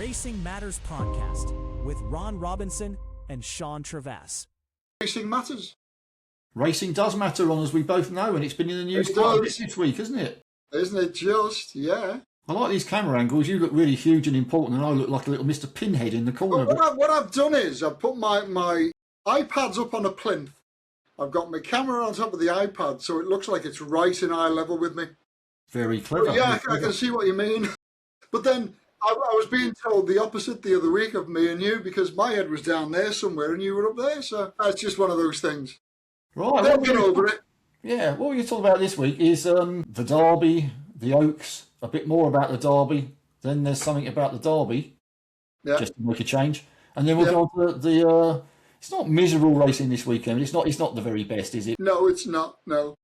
Racing Matters podcast with Ron Robinson and Sean Travass. Racing matters. Racing does matter, Ron, as we both know, and it's been in the news quite a bit this week, hasn't it? Isn't it just? Yeah. I like these camera angles. You look really huge and important, and I look like a little Mr. Pinhead in the corner. Well, what I've done is I've put my iPads up on a plinth. I've got my camera on top of the iPad, so it looks like it's right in eye level with me. Very clever. Yeah, I can see what you mean. But then I was being told the opposite the other week of me and you, because my head was down there somewhere and you were up there. So that's just one of those things. Right. Don't get over it. Yeah, what we're going to talk about this week is the Derby, the Oaks, a bit more about the Derby. Then there's something about the Derby, just to make a change. And then we'll go on to the it's not miserable racing this weekend. It's not the very best, is it? No, it's not. No.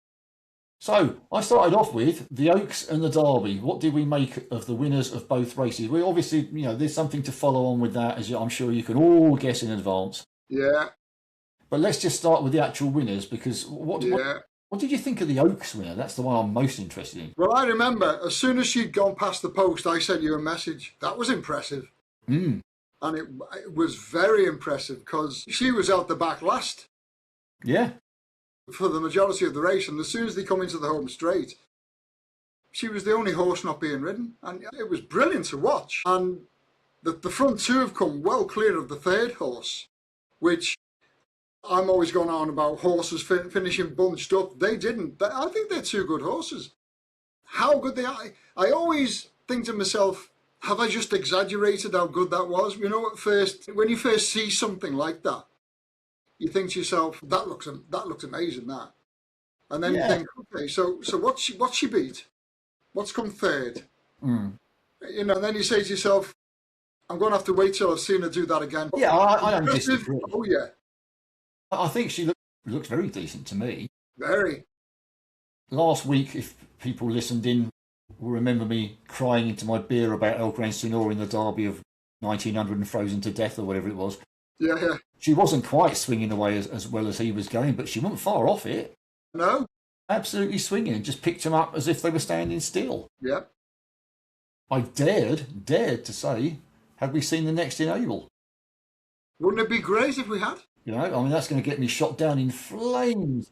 So I started off with the Oaks and the Derby. What did we make of the winners of both races? We obviously, there's something to follow on with that, as I'm sure you can all guess in advance. Yeah. But let's just start with the actual winners, because what did you think of the Oaks winner? That's the one I'm most interested in. Well, I remember as soon as she'd gone past the post, I sent you a message. That was impressive. Mm. And it was very impressive because she was out the back last. Yeah. For the majority of the race. And as soon as they come into the home straight, she was the only horse not being ridden. And it was brilliant to watch. And the front two have come well clear of the third horse, which I'm always going on about horses finishing bunched up. They didn't. I think they're two good horses. How good they are. I always think to myself, have I just exaggerated how good that was? When you first see something like that, you think to yourself, that looks amazing, that. And then you think, okay, so what's she beat? What's come third? Mm. And then you say to yourself, I'm going to have to wait till I've seen her do that again. Yeah, I don't disagree. Oh, yeah. I think she looks very decent to me. Very. Last week, if people listened in, will remember me crying into my beer about El Gran Senor in the Derby of 1900 and frozen to death or whatever it was. Yeah. She wasn't quite swinging away as well as he was going, but she wasn't far off it. No. Absolutely swinging, and just picked them up as if they were standing still. Yep. I dared to say, had we seen the next Enable? Wouldn't it be great if we had? That's going to get me shot down in flames.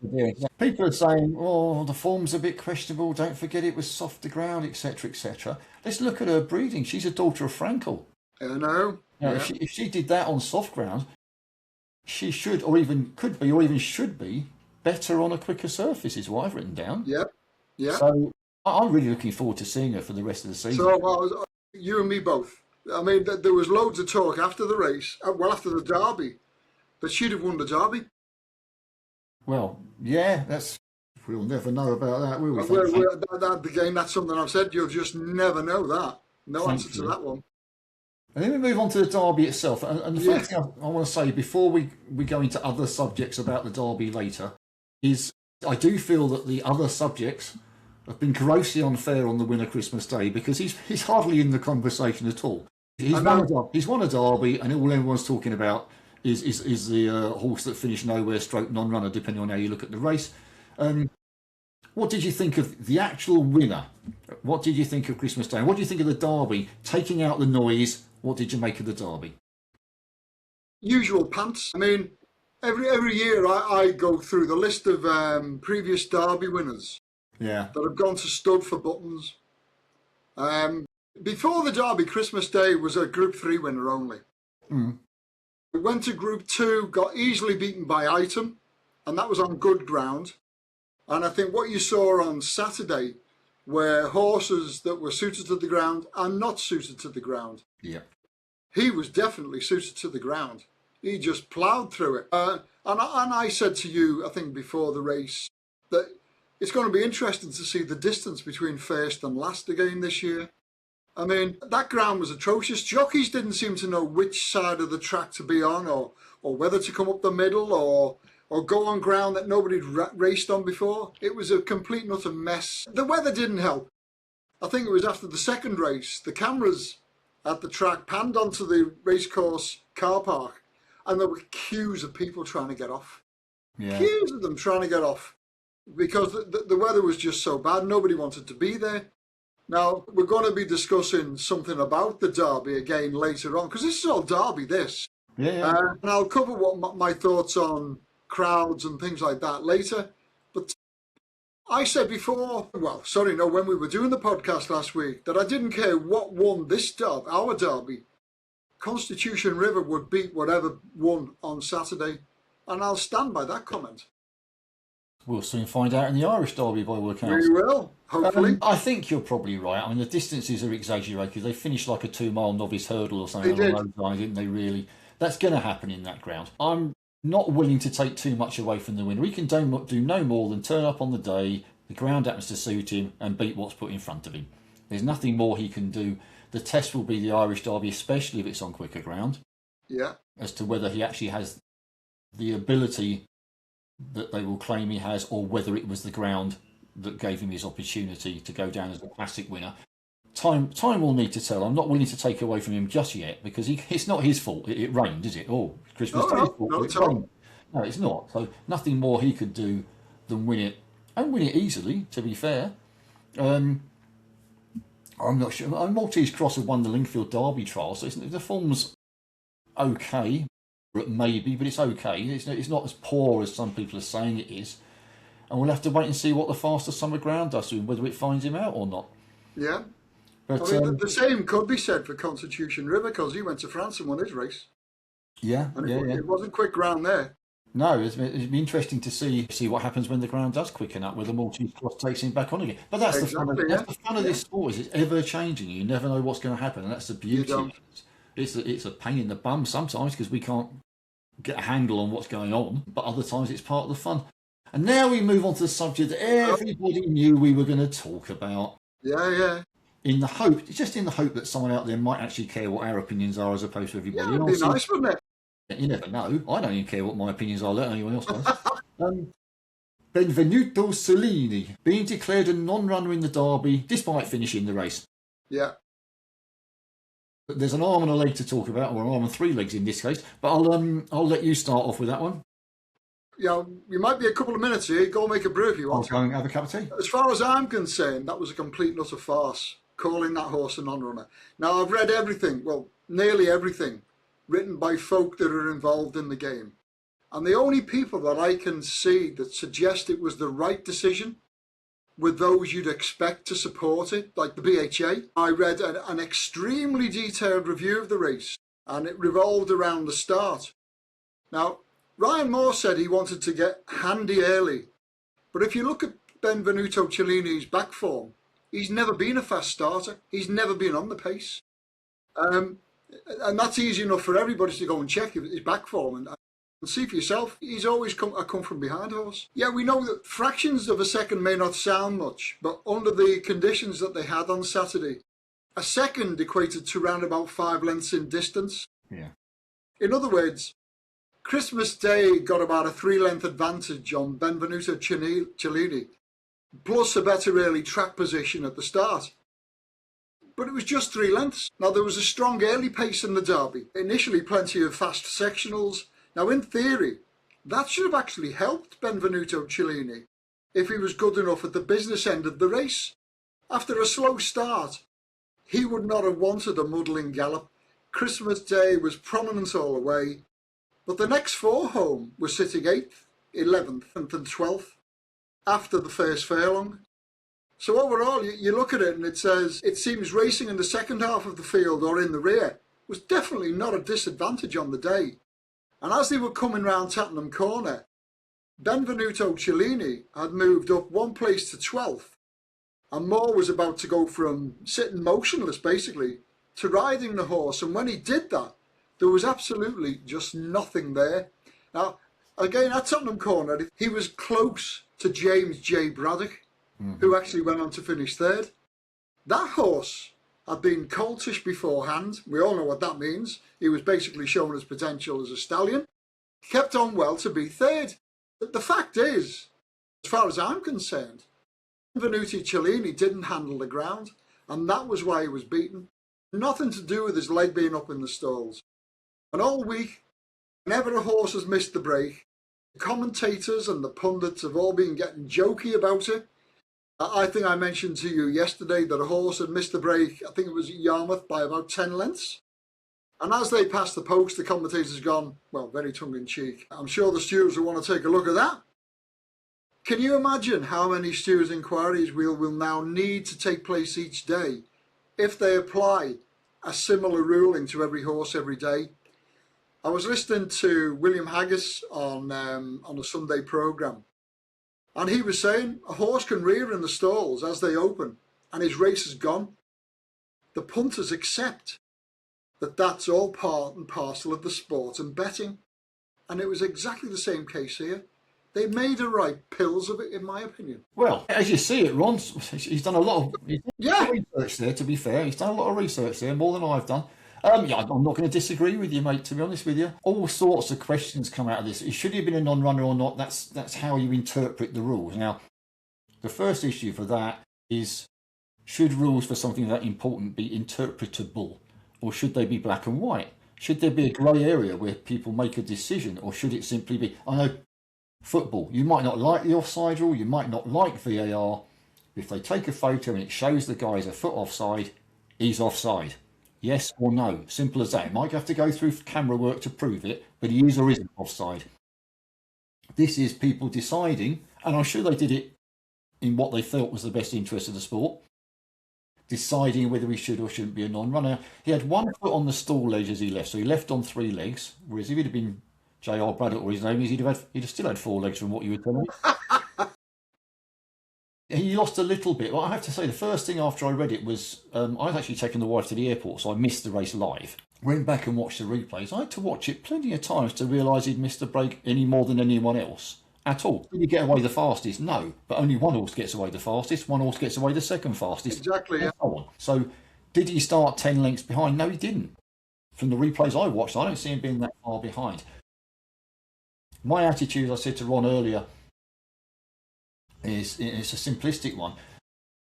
People are saying, oh, the form's a bit questionable. Don't forget it was softer ground, etc., etc. Let's look at her breeding. She's a daughter of Frankel. I know. If she did that on soft ground, she should, or even could be, or even should be, better on a quicker surface, is what I've written down. Yep. Yeah. So I'm really looking forward to seeing her for the rest of the season. So you and me both. I mean, there was loads of talk after the race, after the Derby, that she'd have won the Derby. Well, yeah, we'll never know about that, will we? Again, that's something I've said. You'll just never know that. No answer to that one. And then we move on to the Derby itself. And the first thing I want to say before we go into other subjects about the Derby later is I do feel that the other subjects have been grossly unfair on the winner Christmas Day, because he's hardly in the conversation at all. He's won a Derby, and all everyone's talking about is the horse that finished nowhere stroke non-runner, depending on how you look at the race. What did you think of the actual winner? What did you think of Christmas Day? What do you think of the Derby? Taking out the noise, what did you make of the Derby? Usual pants. I mean, every year I go through the list of previous Derby winners that have gone to stud for buttons. Before the Derby, Christmas Day was a Group 3 winner only. Mm. We went to Group 2, got easily beaten by Item, and that was on good ground. And I think what you saw on Saturday were horses that were suited to the ground and not suited to the ground. Yeah. He was definitely suited to the ground. He just ploughed through it. And I said to you, I think before the race, that it's going to be interesting to see the distance between first and last again this year. I mean, that ground was atrocious. Jockeys didn't seem to know which side of the track to be on, or whether to come up the middle, or go on ground that nobody'd raced on before. It was a complete and utter mess. The weather didn't help. I think it was after the second race, the cameras at the track panned onto the racecourse car park, and there were queues of people trying to get off. Yeah. Queues of them trying to get off, because the weather was just so bad. Nobody wanted to be there. Now, we're going to be discussing something about the Derby again later on, because this is all Derby, this. Yeah. And I'll cover what my thoughts on crowds and things like that later. But I said before, when we were doing the podcast last week, that I didn't care what won this Derby, our Derby. Constitution River would beat whatever won on Saturday. And I'll stand by that comment. We'll soon find out in the Irish Derby by all accounts. We will, hopefully. I think you're probably right. I mean, the distances are exaggerated. They finished like a 2-mile novice hurdle or something along those lines, didn't they, really? That's going to happen in that ground. I'm not willing to take too much away from the winner. He can do no more than turn up on the day, the ground happens to suit him, and beat what's put in front of him. There's nothing more he can do. The test will be the Irish Derby, especially if it's on quicker ground. Yeah. As to whether he actually has the ability that they will claim he has, or whether it was the ground that gave him his opportunity to go down as a classic winner. Time will need to tell. I'm not willing to take away from him just yet, because it's not his fault. It rained, is it? Oh, Christmas Day's fault. It rained. No, it's not. So nothing more he could do than win it, and win it easily, to be fair. I'm not sure. Maltese Cross have won the Lingfield Derby trial, so the form's okay. Maybe, but it's okay. It's not as poor as some people are saying it is. And we'll have to wait and see what the faster summer ground does to him, whether it finds him out or not. Yeah. But I mean, the same could be said for Constitution River, because he went to France and won his race. Yeah, and it wasn't quick ground there. No, it'd be interesting to see what happens when the ground does quicken up, whether Maltese Cross takes him back on again. But that's the fun of this sport, is it's ever changing. You never know what's going to happen, and that's the beauty. It's a pain in the bum sometimes, because we can't get a handle on what's going on, but other times it's part of the fun. And now we move on to the subject that everybody knew we were going to talk about. Yeah. In the hope that someone out there might actually care what our opinions are, as opposed to everybody else. Yeah, it'd be nice, wouldn't it? You never know. I don't even care what my opinions are, let anyone else does. Benvenuto Cellini being declared a non-runner in the Derby despite finishing the race. Yeah. There's an arm and a leg to talk about, or an arm and 3 legs in this case. But I'll let you start off with that one. Yeah, you might be a couple of minutes here. Go make a brew if you want. I'll go and have a cup of tea. As far as I'm concerned, that was a complete and utter farce, calling that horse a non-runner. Now, I've read everything, well, nearly everything, written by folk that are involved in the game. And the only people that I can see that suggest it was the right decision were those you'd expect to support it, like the BHA. I read an extremely detailed review of the race, and it revolved around the start. Now, Ryan Moore said he wanted to get handy early, but if you look at Benvenuto Cellini's back form, he's never been a fast starter. He's never been on the pace. And that's easy enough for everybody to go and check his back form and see for yourself. He's always come from behind horse. Yeah, we know that fractions of a second may not sound much, but under the conditions that they had on Saturday, a second equated to around about 5 lengths in distance. Yeah. In other words, Christmas Day got about a 3-length advantage on Benvenuto Cellini, plus a better early track position at the start. But it was just 3 lengths. Now, there was a strong early pace in the Derby. Initially, plenty of fast sectionals. Now, in theory, that should have actually helped Benvenuto Cellini if he was good enough at the business end of the race. After a slow start, he would not have wanted a muddling gallop. Christmas Day was prominent all the way. But the next 4 home were sitting 8th, 11th and 12th after the first furlong. So overall, you look at it and it says, it seems racing in the second half of the field or in the rear was definitely not a disadvantage on the day. And as they were coming round Tattenham Corner, Benvenuto Cellini had moved up 1 place to 12th, and Moore was about to go from sitting motionless, basically, to riding the horse. And when he did that, there was absolutely just nothing there. Now, again, at Tottenham Corner, he was close to James J. Braddock, who actually went on to finish 3rd. That horse had been coltish beforehand. We all know what that means. He was basically showing his potential as a stallion. He kept on well to be 3rd. But the fact is, as far as I'm concerned, Benvenuto Cellini didn't handle the ground, and that was why he was beaten. Nothing to do with his leg being up in the stalls. And all week, whenever a horse has missed the break, the commentators and the pundits have all been getting jokey about it. I think I mentioned to you yesterday that a horse had missed the break, I think it was at Yarmouth, by about 10 lengths. And as they passed the post, the commentators gone, well, very tongue-in-cheek, I'm sure the stewards will want to take a look at that. Can you imagine how many stewards' inquiries will now need to take place each day if they apply a similar ruling to every horse every day? I was listening to William Haggis on a Sunday programme, and he was saying a horse can rear in the stalls as they open and his race is gone. The punters accept that that's all part and parcel of the sport and betting. And it was exactly the same case here. They made a right pills of it, in my opinion. Well, as you see it, Ron, he's done a lot of research there, to be fair. He's done a lot of research there, more than I've done. Yeah, I'm not going to disagree with you, mate, to be honest with you. All sorts of questions come out of this. Should he have been a non-runner or not? That's how you interpret the rules. Now, the first issue for that is, should rules for something that important be interpretable? Or should they be black and white? Should there be a grey area where people make a decision? Or should it simply be, I know, football, you might not like the offside rule, you might not like VAR. If they take a photo and it shows the guy's a foot offside, he's offside. Yes or no, simple as that. It might have to go through camera work to prove it, but he is or isn't offside. This is people deciding, and I'm sure they did it in what they felt was the best interest of the sport, deciding whether he should or shouldn't be a non-runner. He had 1 foot on the stall ledge as he left, so he left on 3 legs, whereas if he'd have been J.R. Braddock or his name is, he'd have still had 4 legs from what you were telling me. He lost a little bit. Well, I have to say, the first thing after I read it was, I was actually taking the wife to the airport, so I missed the race live. Went back and watched the replays. I had to watch it plenty of times to realise he'd missed the break any more than anyone else. At all. Did he get away the fastest? No. But only one horse gets away the fastest, one horse gets away the second fastest. Exactly, yeah. So, did he start 10 lengths behind? No, he didn't. From the replays I watched, I don't see him being that far behind. My attitude, I said to Ron earlier, it's a simplistic one.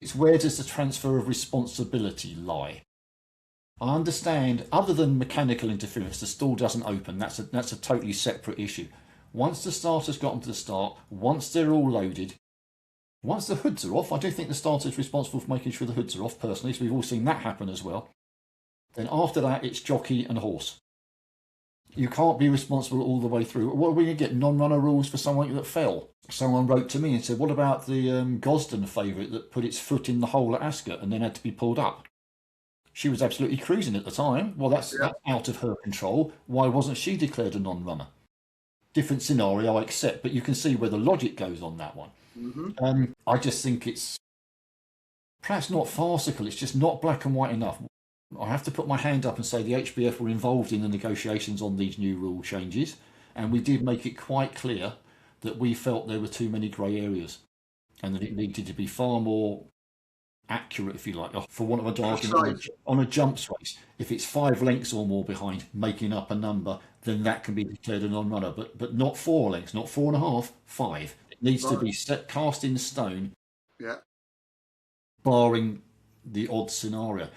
It's where does the transfer of responsibility lie? I understand, other than mechanical interference, the stall doesn't open. That's a totally separate issue. Once the starter's got onto the start, once they're all loaded, once the hoods are off, I do think the starter's responsible for making sure the hoods are off personally, so we've all seen that happen as well. Then after that, it's jockey and horse. You can't be responsible all the way through. What are we going to get? Non-runner rules for someone that fell? Someone wrote to me and said, what about the Gosden favourite that put its foot in the hole at Ascot and then had to be pulled up? She was absolutely cruising at the time. Well, that's out of her control. Why wasn't she declared a non-runner? Different scenario, I accept, but you can see where the logic goes on that one. Mm-hmm. I just think it's perhaps not farcical. It's just not black and white enough. I have to put my hand up and say the HBF were involved in the negotiations on these new rule changes, and we did make it quite clear that we felt there were too many grey areas and that it needed to be far more accurate, if you like, for want of a argument, on a jumps race. If it's 5 lengths or more behind, making up a number, then that can be declared a non-runner, but not 4 lengths, not 4.5, 5. It needs to be cast in stone, barring the odd scenario.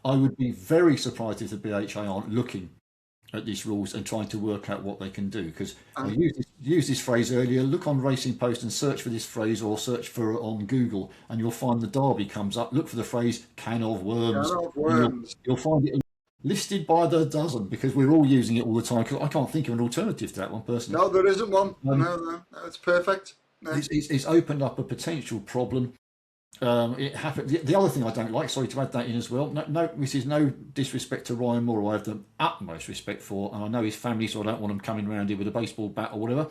I would be very surprised if the BHA aren't looking at these rules and trying to work out what they can do, because I used this phrase earlier. Look on Racing Post and search for this phrase, or search for it on Google, and you'll find the Derby comes up. Look for the phrase can of worms. Can of worms. You'll find it listed by the dozen, because we're all using it all the time, because I can't think of an alternative to that one personally. No, there isn't one. No, it's perfect. No. It's opened up a potential problem. It happened. The other thing I don't like, sorry to add that in as well, no, this is no disrespect to Ryan Moore, who I have the utmost respect for, and I know his family, so I don't want him coming around here with a baseball bat or whatever,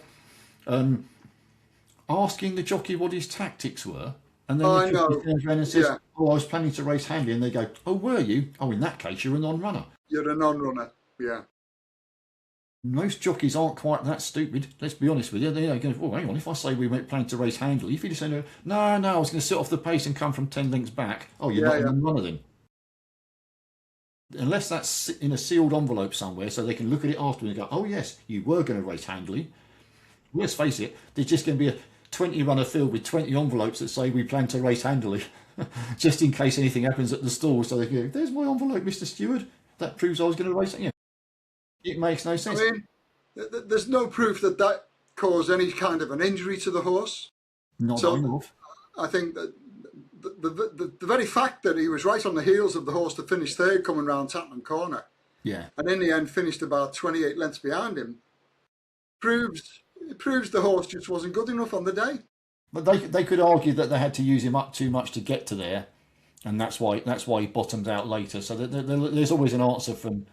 asking the jockey what his tactics were, and then the jockey turns around and says, oh, I was planning to race Handley, and they go, oh, were you? Oh, in that case, you're a non-runner. You're a non-runner, yeah. Most jockeys aren't quite that stupid, let's be honest with you. They go, oh, hang on, if I say we went planning to race Handley, if you just say, no, I was going to sit off the pace and come from 10 lengths back, oh, you're not a non-runner then. Unless that's in a sealed envelope somewhere so they can look at it afterwards and go, oh, yes, you were going to race Handley. Let's face it, there's just going to be a 20-runner field with 20 envelopes that say we plan to race Handley, just in case anything happens at the stall, so they go, there's my envelope, Mr. Steward. That proves I was going to race it. Yeah. It makes no sense. I mean, there's no proof that caused any kind of an injury to the horse. Not enough. I think that the very fact that he was right on the heels of the horse that finished third coming round Tattenham Corner, Yeah. and in the end finished about 28 lengths behind him, proves the horse just wasn't good enough on the day. But they could argue that they had to use him up too much to get to there, and that's why he bottomed out later. So there's always an answer from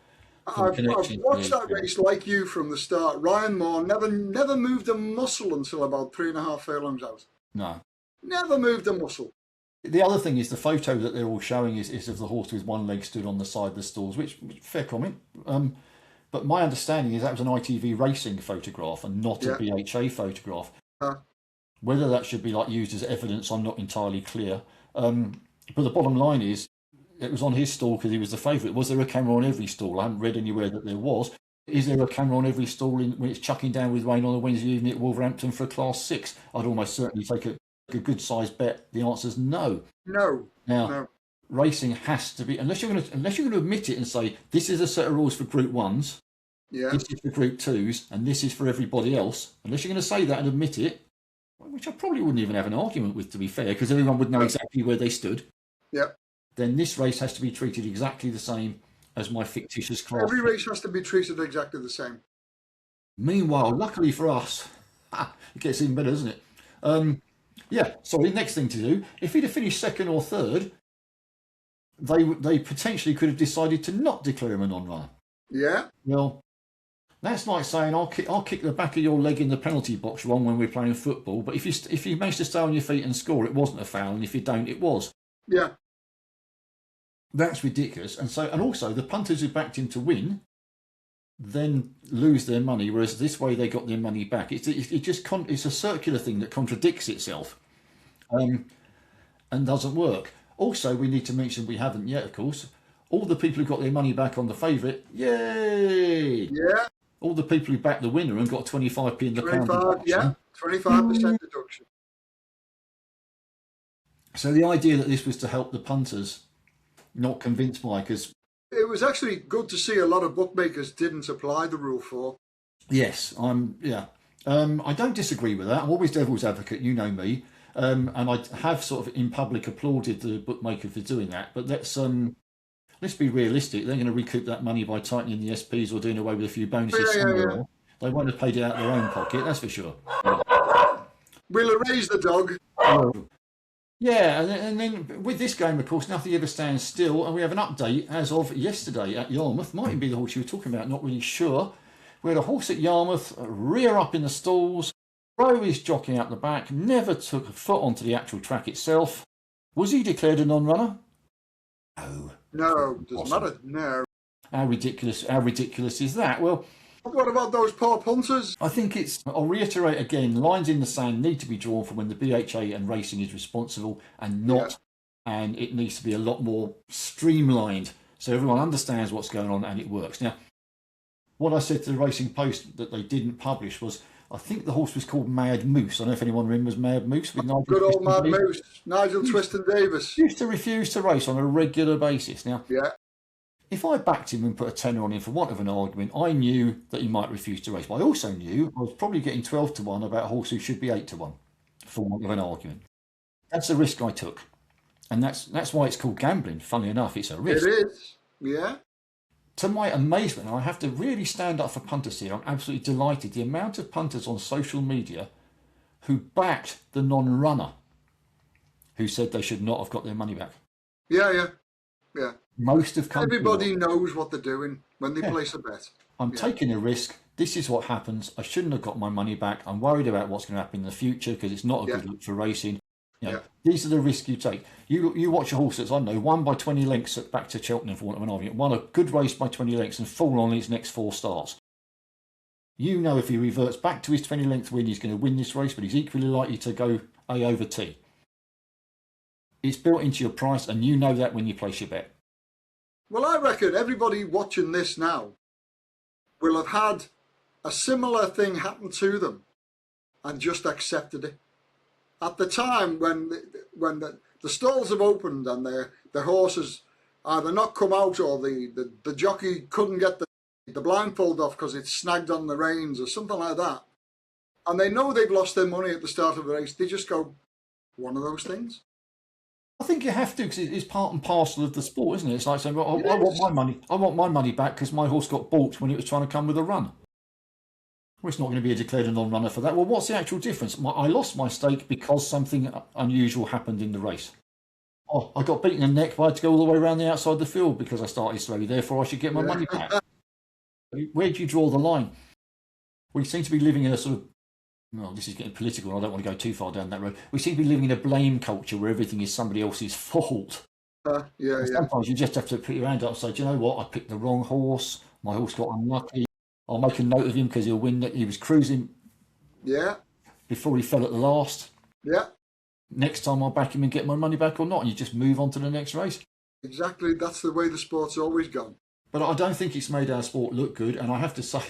I've watched that race like you from the start. Ryan Moore never moved a muscle until about 3.5 furlongs out. No. Never moved a muscle. The other thing is the photo that they're all showing is of the horse with one leg stood on the side of the stalls, which fair comment. But my understanding is that was an ITV Racing photograph and not a BHA photograph. Whether that should be used as evidence, I'm not entirely clear. But the bottom line is, it was on his stall because he was the favourite. Was there a camera on every stall? I haven't read anywhere that there was. Is there a camera on every stall when it's chucking down with rain on a Wednesday evening at Wolverhampton for a Class 6? I'd almost certainly take a good-sized bet. The answer is no. No. Now, racing has to be, unless you're going to admit it and say this is a set of rules for Group 1s, this is for Group 2s, and this is for everybody else. Unless you're going to say that and admit it, which I probably wouldn't even have an argument with, to be fair, because everyone would know exactly where they stood. Yeah. Then this race has to be treated exactly the same as my fictitious class. Every race has to be treated exactly the same. Meanwhile, luckily for us, it gets even better, doesn't it? Sorry, next thing to do, if he'd have finished second or third, they potentially could have decided to not declare him a non-runner. Yeah. Well, that's like saying I'll kick the back of your leg in the penalty box wrong when we're playing football, but if you manage to stay on your feet and score, it wasn't a foul, and if you don't, it was. Yeah. That's ridiculous. And also the punters who backed him to win then lose their money, whereas this way they got their money back. It's a circular thing that contradicts itself, and doesn't work. Also, we need to mention, we haven't yet, of course, all the people who got their money back on the favourite, yay! Yeah. All the people who backed the winner and got 25p in the pound deduction. Yeah, 25% deduction. So the idea that this was to help the punters, not convinced by, because it was actually good to see a lot of bookmakers didn't apply the Rule 4. Yes, I don't disagree with that. I'm always devil's advocate, you know me, and I have sort of in public applauded the bookmaker for doing that. But let's be realistic. They're going to recoup that money by tightening the SPs or doing away with a few bonuses somewhere. They won't have paid it out of their own pocket, that's for sure. We'll erase the dog. Yeah, and then with this game, of course, nothing ever stands still, and we have an update as of yesterday at Yarmouth. Might be the horse you were talking about, not really sure. We had a horse at Yarmouth rear up in the stalls, throw his jockey out the back, never took a foot onto the actual track itself. Was he declared a non-runner? No, doesn't matter. No. How ridiculous is that? Well, what about those poor punters? I think I'll reiterate again, lines in the sand need to be drawn for when the BHA and racing is responsible and not, and it needs to be a lot more streamlined so everyone understands what's going on and it works. Now, what I said to the Racing Post that they didn't publish was, I think the horse was called Mad Moose. I don't know if anyone remembers Mad Moose with Nigel. Good old Mad Moose, Nigel Twiston Davis. Used to refuse to race on a regular basis. Now, if I backed him and put a tenner on him for want of an argument, I knew that he might refuse to race. But I also knew I was probably getting 12 to 1 about a horse who should be 8 to 1 for want of an argument. That's a risk I took. And that's why it's called gambling. Funnily enough, it's a risk. It is, yeah. To my amazement, I have to really stand up for punters here. I'm absolutely delighted. The amount of punters on social media who backed the non-runner who said they should not have got their money back. Yeah. Most have come. Everybody knows what they're doing when they place a bet. I'm taking a risk. This is what happens. I shouldn't have got my money back. I'm worried about what's going to happen in the future because it's not a good look for racing. These are the risks you take. You watch a horse that's, I don't know, won by 20 lengths back to Cheltenham for want of an argument, won a good race by 20 lengths and fallen on its next 4 starts. You know if he reverts back to his 20 length win, he's going to win this race, but he's equally likely to go A over T. It's built into your price, and you know that when you place your bet. Well, I reckon everybody watching this now will have had a similar thing happen to them and just accepted it. At the time when the stalls have opened and the horses either not come out or the jockey couldn't get the blindfold off because it's snagged on the reins or something like that, and they know they've lost their money at the start of the race, they just go, one of those things. I think you have to because it's part and parcel of the sport, isn't it? It's like saying, well, It I want is. my money. I want my money back because my horse got balked when it was trying to come with a run. Well, it's not going to be declared a non-runner for that. Well, what's the actual difference? I lost my stake because something unusual happened in the race. Oh, I got beaten in the neck, but I had to go all the way around the outside of the field because I started slowly. Therefore, I should get my money back. Where do you draw the line? We seem to be living in a sort of, well, this is getting political, and I don't want to go too far down that road. We seem to be living in a blame culture where everything is somebody else's fault. Yeah. Sometimes you just have to put your hand up and say, do you know what? I picked the wrong horse. My horse got unlucky. I'll make a note of him because he'll win. He was cruising Yeah. before he fell at the last. Yeah. Next time I'll back him and get my money back or not. And you just move on to the next race. Exactly. That's the way the sport's always gone. But I don't think it's made our sport look good. And I have to say,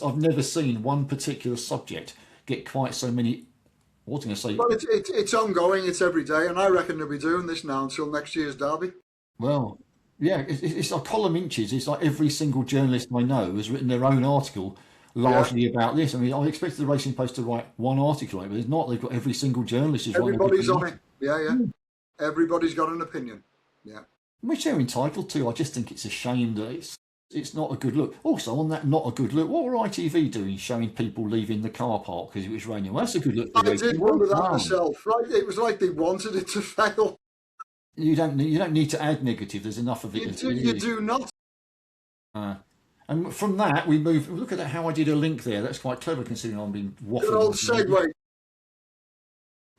I've never seen one particular subject get quite so many. What was I going to say? Well, it's ongoing. It's every day, and I reckon they'll be doing this now until next year's Derby. Well, yeah, it's like column inches. It's like every single journalist I know has written their own article largely about this. I mean, I expected the Racing Post to write one article on it, but it's not. They've got every single journalist is writing. Everybody's on it. Yeah. Everybody's got an opinion. Yeah. Which they're entitled to. I just think it's a shame that it's not a good look. Also, on that not a good look, what were ITV doing showing people leaving the car park because it was raining? Well, that's a good look. I did wonder that myself. Right? It was like they wanted it to fail. You don't need to add negative. There's enough of it. You do not. And from that, we move. Look at that, how I did a link there. That's quite clever considering I've been waffling. Good old segue.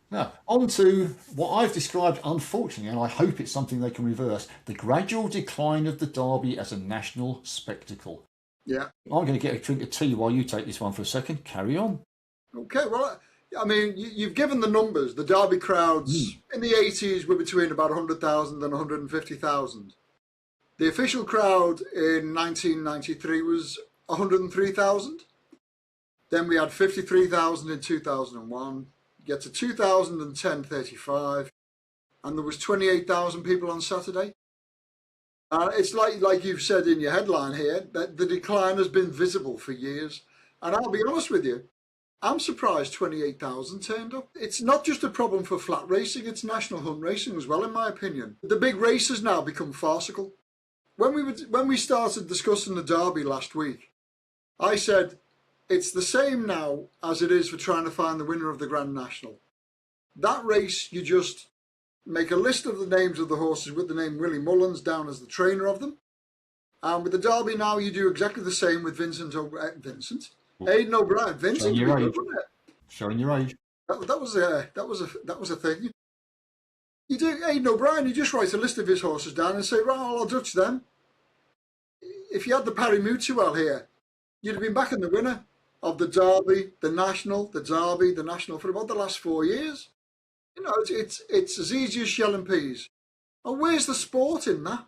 Now, on to what I've described, unfortunately, and I hope it's something they can reverse, the gradual decline of the Derby as a national spectacle. Yeah. I'm going to get a drink of tea while you take this one for a second. Carry on. Okay, well, I mean, you've given the numbers. The Derby crowds in the 80s were between about 100,000 and 150,000. The official crowd in 1993 was 103,000. Then we had 53,000 in 2001. Get to 2010, 35, and there was 28,000 people on Saturday. It's like you've said in your headline here, that the decline has been visible for years. And I'll be honest with you, I'm surprised 28,000 turned up. It's not just a problem for flat racing, it's national hunt racing as well, in my opinion. The big races now become farcical. When we started discussing the Derby last week, I said, it's the same now as it is for trying to find the winner of the Grand National. That race, you just make a list of the names of the horses with the name Willie Mullins down as the trainer of them. And with the Derby now, you do exactly the same with Aidan O'Brien. Vincent, showing your age. Showing your age. That was a thing. You do Aidan O'Brien. You just write a list of his horses down and say, right, I'll judge them. If you had the Parry Mutual here, you'd have been backing the winner of the Derby, the National, the Derby, the National for about the last 4 years. You know, it's as easy as shelling peas. And where's the sport in that?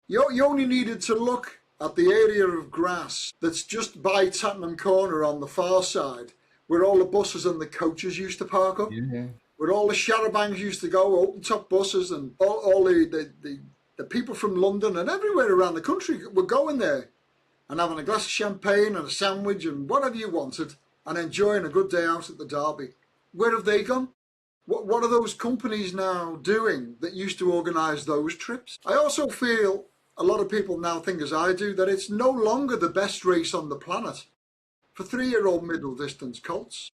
You only needed to look at the area of grass that's just by Tattenham Corner on the far side, where all the buses and the coaches used to park up, where all the charabancs used to go, open top buses, and all the people from London and everywhere around the country were going there and having a glass of champagne and a sandwich and whatever you wanted and enjoying a good day out at the Derby. Where have they gone? What are those companies now doing that used to organise those trips? I also feel a lot of people now think, as I do, that it's no longer the best race on the planet for 3-year-old middle distance colts.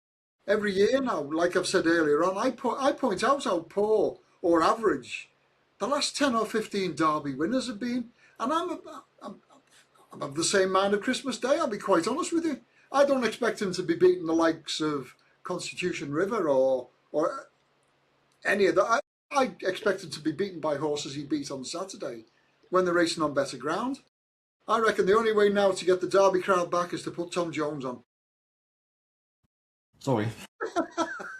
Every year now, like I've said earlier on, I point out how poor or average the last 10 or 15 Derby winners have been. And I'm of the same mind of Christmas Day, I'll be quite honest with you. I don't expect him to be beating the likes of Constitution River or any of that. I expect him to be beaten by horses he beat on Saturday when they're racing on better ground. I reckon the only way now to get the Derby crowd back is to put Tom Jones on. Sorry.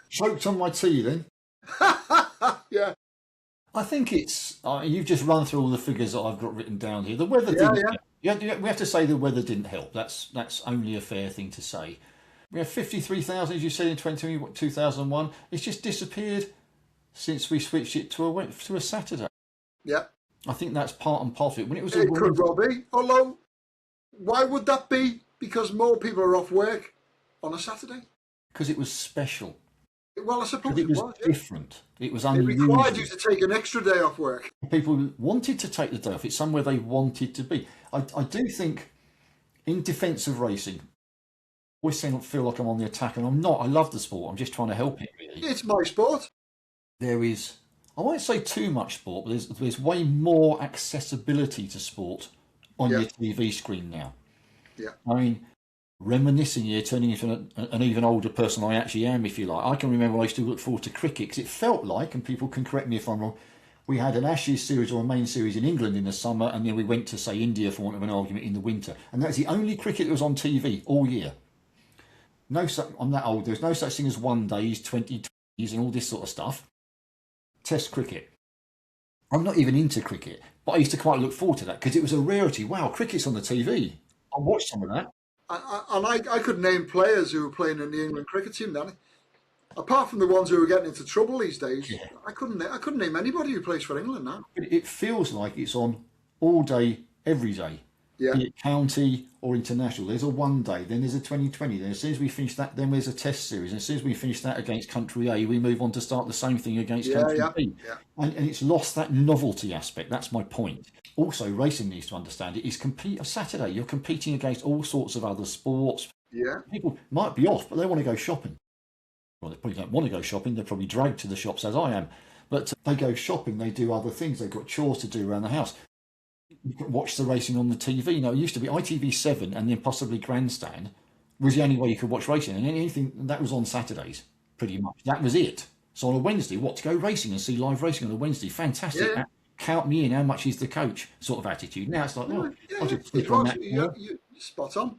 Choked on my tea then. Yeah. I think it's, you've just run through all the figures that I've got written down here. The weather didn't help. We have to say the weather didn't help. That's only a fair thing to say. We have 53,000, as you said, in 2001. It's just disappeared since we switched it to a Saturday. Yeah. I think that's part and parcel of it. When it could well be. Although, why would that be? Because more people are off work on a Saturday. Because it was special. Well, I suppose But it it was was. Yeah. different. It was It unusual. required you to take an extra day off work. People wanted to take the day off. It's somewhere they wanted to be. I do think, in defence of racing, I always feel like I'm on the attack, and I'm not. I love the sport. I'm just trying to help it, really. It's my sport. There is, I won't say too much sport, but there's way more accessibility to sport on Yeah. your TV screen now. Yeah. I mean, reminiscing here, turning into an even older person I actually am, if you like. I can remember I used to look forward to cricket because it felt like, and people can correct me if I'm wrong, we had an Ashes series or a main series in England in the summer, and then we went to, say, India for want of an argument in the winter. And that's the only cricket that was on TV all year. No, I'm that old. There's no such thing as 1 days, 2020s, and all this sort of stuff. Test cricket. I'm not even into cricket, but I used to quite look forward to that because it was a rarity. Wow, cricket's on the TV. I watched some of that. I could name players who were playing in the England cricket team, Danny. Apart from the ones who are getting into trouble these days, Yeah. I couldn't name anybody who plays for England now. It feels like it's on all day, every day. Yeah. Be it county or international. There's a 1 day, then there's a 2020. Then as soon as we finish that, then there's a test series. And as soon as we finish that against country A, we move on to start the same thing against country B. Yeah. And it's lost that novelty aspect. That's my point. Also, racing needs to understand it is compete. Saturday, you're competing against all sorts of other sports. Yeah. People might be off, but they want to go shopping. Well, they probably don't want to go shopping. They're probably dragged to the shops as I am. But they go shopping. They do other things. They've got chores to do around the house. You can watch the racing on the TV. Now, it used to be ITV7 and then possibly Grandstand was the only way you could watch racing. And anything that was on Saturdays, pretty much. That was it. So on a Wednesday, to go racing and see live racing on a Wednesday? Fantastic. Yeah. Count me in. How much is the coach? Sort of attitude. Now it's like, I'll just click on that. You're spot on.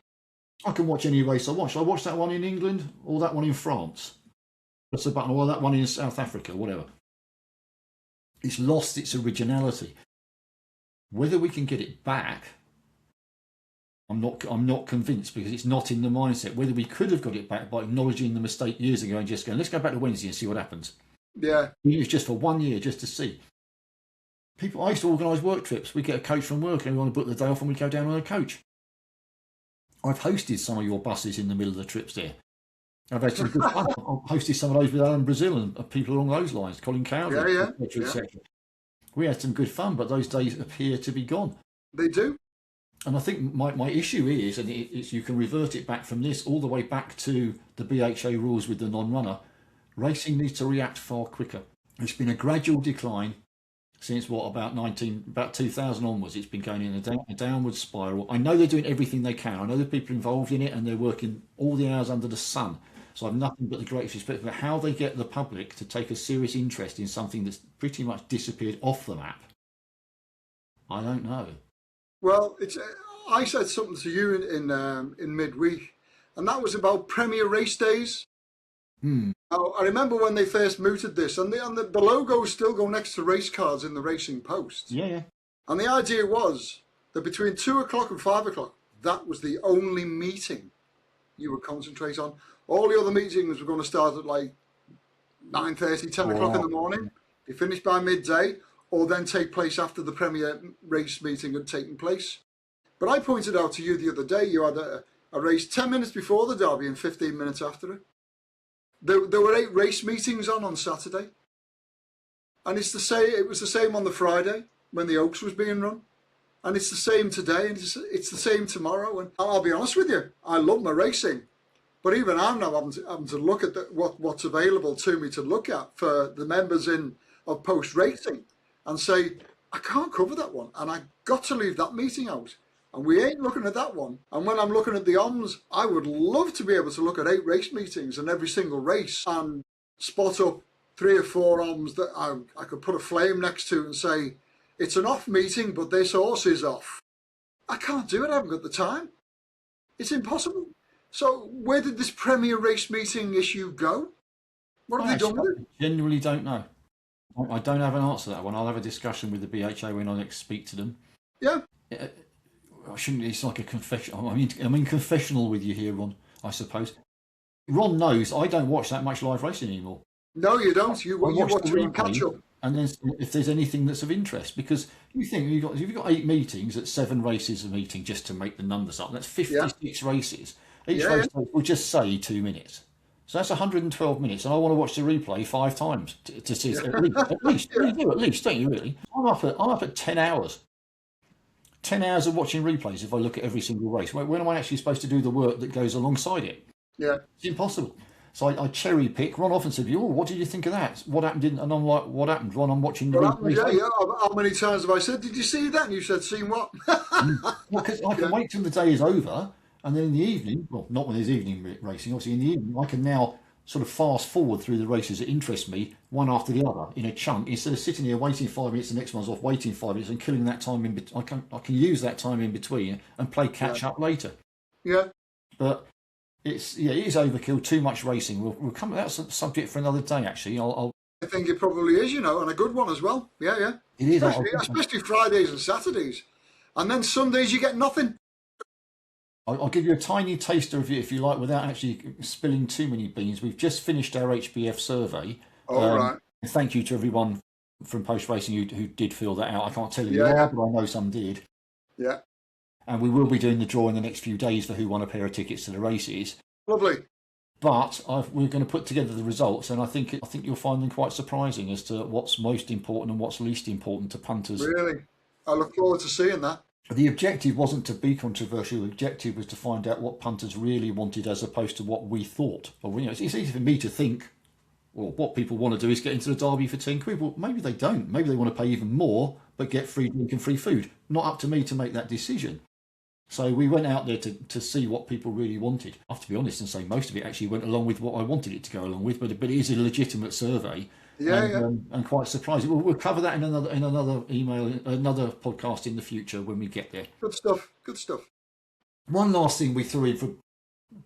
I can watch any race I want. Shall I watch that one in England or that one in France? Press the button, or that one in South Africa, whatever. It's lost its originality. Whether we can get it back, I'm not convinced because it's not in the mindset. Whether we could have got it back by acknowledging the mistake years ago and just going, let's go back to Wednesday and see what happens. Yeah. Even if it's just for 1 year, just to see. I used to organise work trips. We get a coach from work and we want to book the day off and we go down on a coach. I've hosted some of your buses in the middle of the trips there. I've had some good fun. I've hosted some of those with Alan Brazil and people along those lines, Colin Cowley, etc. We had some good fun, but those days appear to be gone. They do. And I think my issue is, and it's you can revert it back from this all the way back to the BHA rules with the non-runner, racing needs to react far quicker. It's been a gradual decline since about 2000 onwards. It's been going in a downward spiral. I know they're doing everything they can. I know the people involved in it and they're working all the hours under the sun. So I have nothing but the greatest respect for how they get the public to take a serious interest in something that's pretty much disappeared off the map. I don't know. Well, I said something to you in midweek, and that was about Premier Race Days. Now, I remember when they first mooted this, and the logos still go next to race cards in the Racing Post. Yeah. And the idea was that between 2 o'clock and 5 o'clock, that was the only meeting you would concentrate on. All the other meetings were going to start at like 9:30, 10 o'clock in the morning, be finished by midday, or then take place after the Premier race meeting had taken place. But I pointed out to you the other day, you had a race 10 minutes before the Derby and 15 minutes after it. There were 8 race meetings on Saturday. And it was the same on the Friday when the Oaks was being run. And it's the same today, and it's the same tomorrow. And I'll be honest with you, I love my racing. But even I'm now having to look at what's available to me to look at for the members of post racing and say, I can't cover that one. And I got to leave that meeting out. And we ain't looking at that one. And when I'm looking at the OMS, I would love to be able to look at 8 race meetings and every single race and spot up 3 or 4 OMS that I could put a flame next to and say, it's an off meeting, but this horse is off. I can't do it. I haven't got the time. It's impossible. So where did this Premier Race meeting issue go? What have they done with it? I genuinely don't know. I don't have an answer to that one. I'll have a discussion with the BHA when I next speak to them. Yeah. I shouldn't. It's like a confession. I'm in confessional with you here, Ron. I suppose. Ron knows I don't watch that much live racing anymore. No, you don't. You watch the it catch up. And then if there's anything that's of interest, because you think if you've got 8 meetings at 7 races a meeting just to make the numbers up, that's 56 races. Each race will just say 2 minutes. So that's 112 minutes, and I want to watch the replay 5 times to see at least. At least, Yeah. you do at least, don't you? Really? I'm up at 10 hours. 10 hours of watching replays if I look at every single race. When am I actually supposed to do the work that goes alongside it? Yeah. It's impossible. So I cherry pick. Ron often said, "Oh, what did you think of that? What happened?" And I'm like, "What happened?" When I'm watching the replay. Yeah. How many times have I said, "Did you see that?" And you said, "Seen what?" Because I can wait till the day is over, and then in the evening, well, not when there's evening racing, obviously in the evening, I can now sort of fast forward through the races that interest me, one after the other, in a chunk, instead of sitting here waiting 5 minutes, the next one's off, waiting 5 minutes, and killing that time in between. I can use that time in between and play catch up later. Yeah. But it is overkill, too much racing. We'll come, that's a subject for another day, actually. I think it probably is, and a good one as well. Yeah. It is. Especially Fridays and Saturdays. And then Sundays you get nothing. I'll give you a tiny taster if you like, without actually spilling too many beans. We've just finished our HBF survey. Right. Thank you to everyone from Post Racing who did fill that out. I can't tell you why, but I know some did. Yeah. And we will be doing the draw in the next few days for who won a pair of tickets to the races. Lovely. But we're going to put together the results, and I think you'll find them quite surprising as to what's most important and what's least important to punters. Really? I look forward to seeing that. The objective wasn't to be controversial. The objective was to find out what punters really wanted as opposed to what we thought. It's easy for me to think, well, what people want to do is get into the Derby for 10 quid. Well, maybe they don't. Maybe they want to pay even more but get free drink and free food. Not up to me to make that decision. So we went out there to see what people really wanted. I have to be honest and say most of it actually went along with what I wanted it to go along with, but it is a legitimate survey. And quite surprising. We'll cover that in another email, another podcast in the future when we get there. Good stuff. One last thing we threw in for a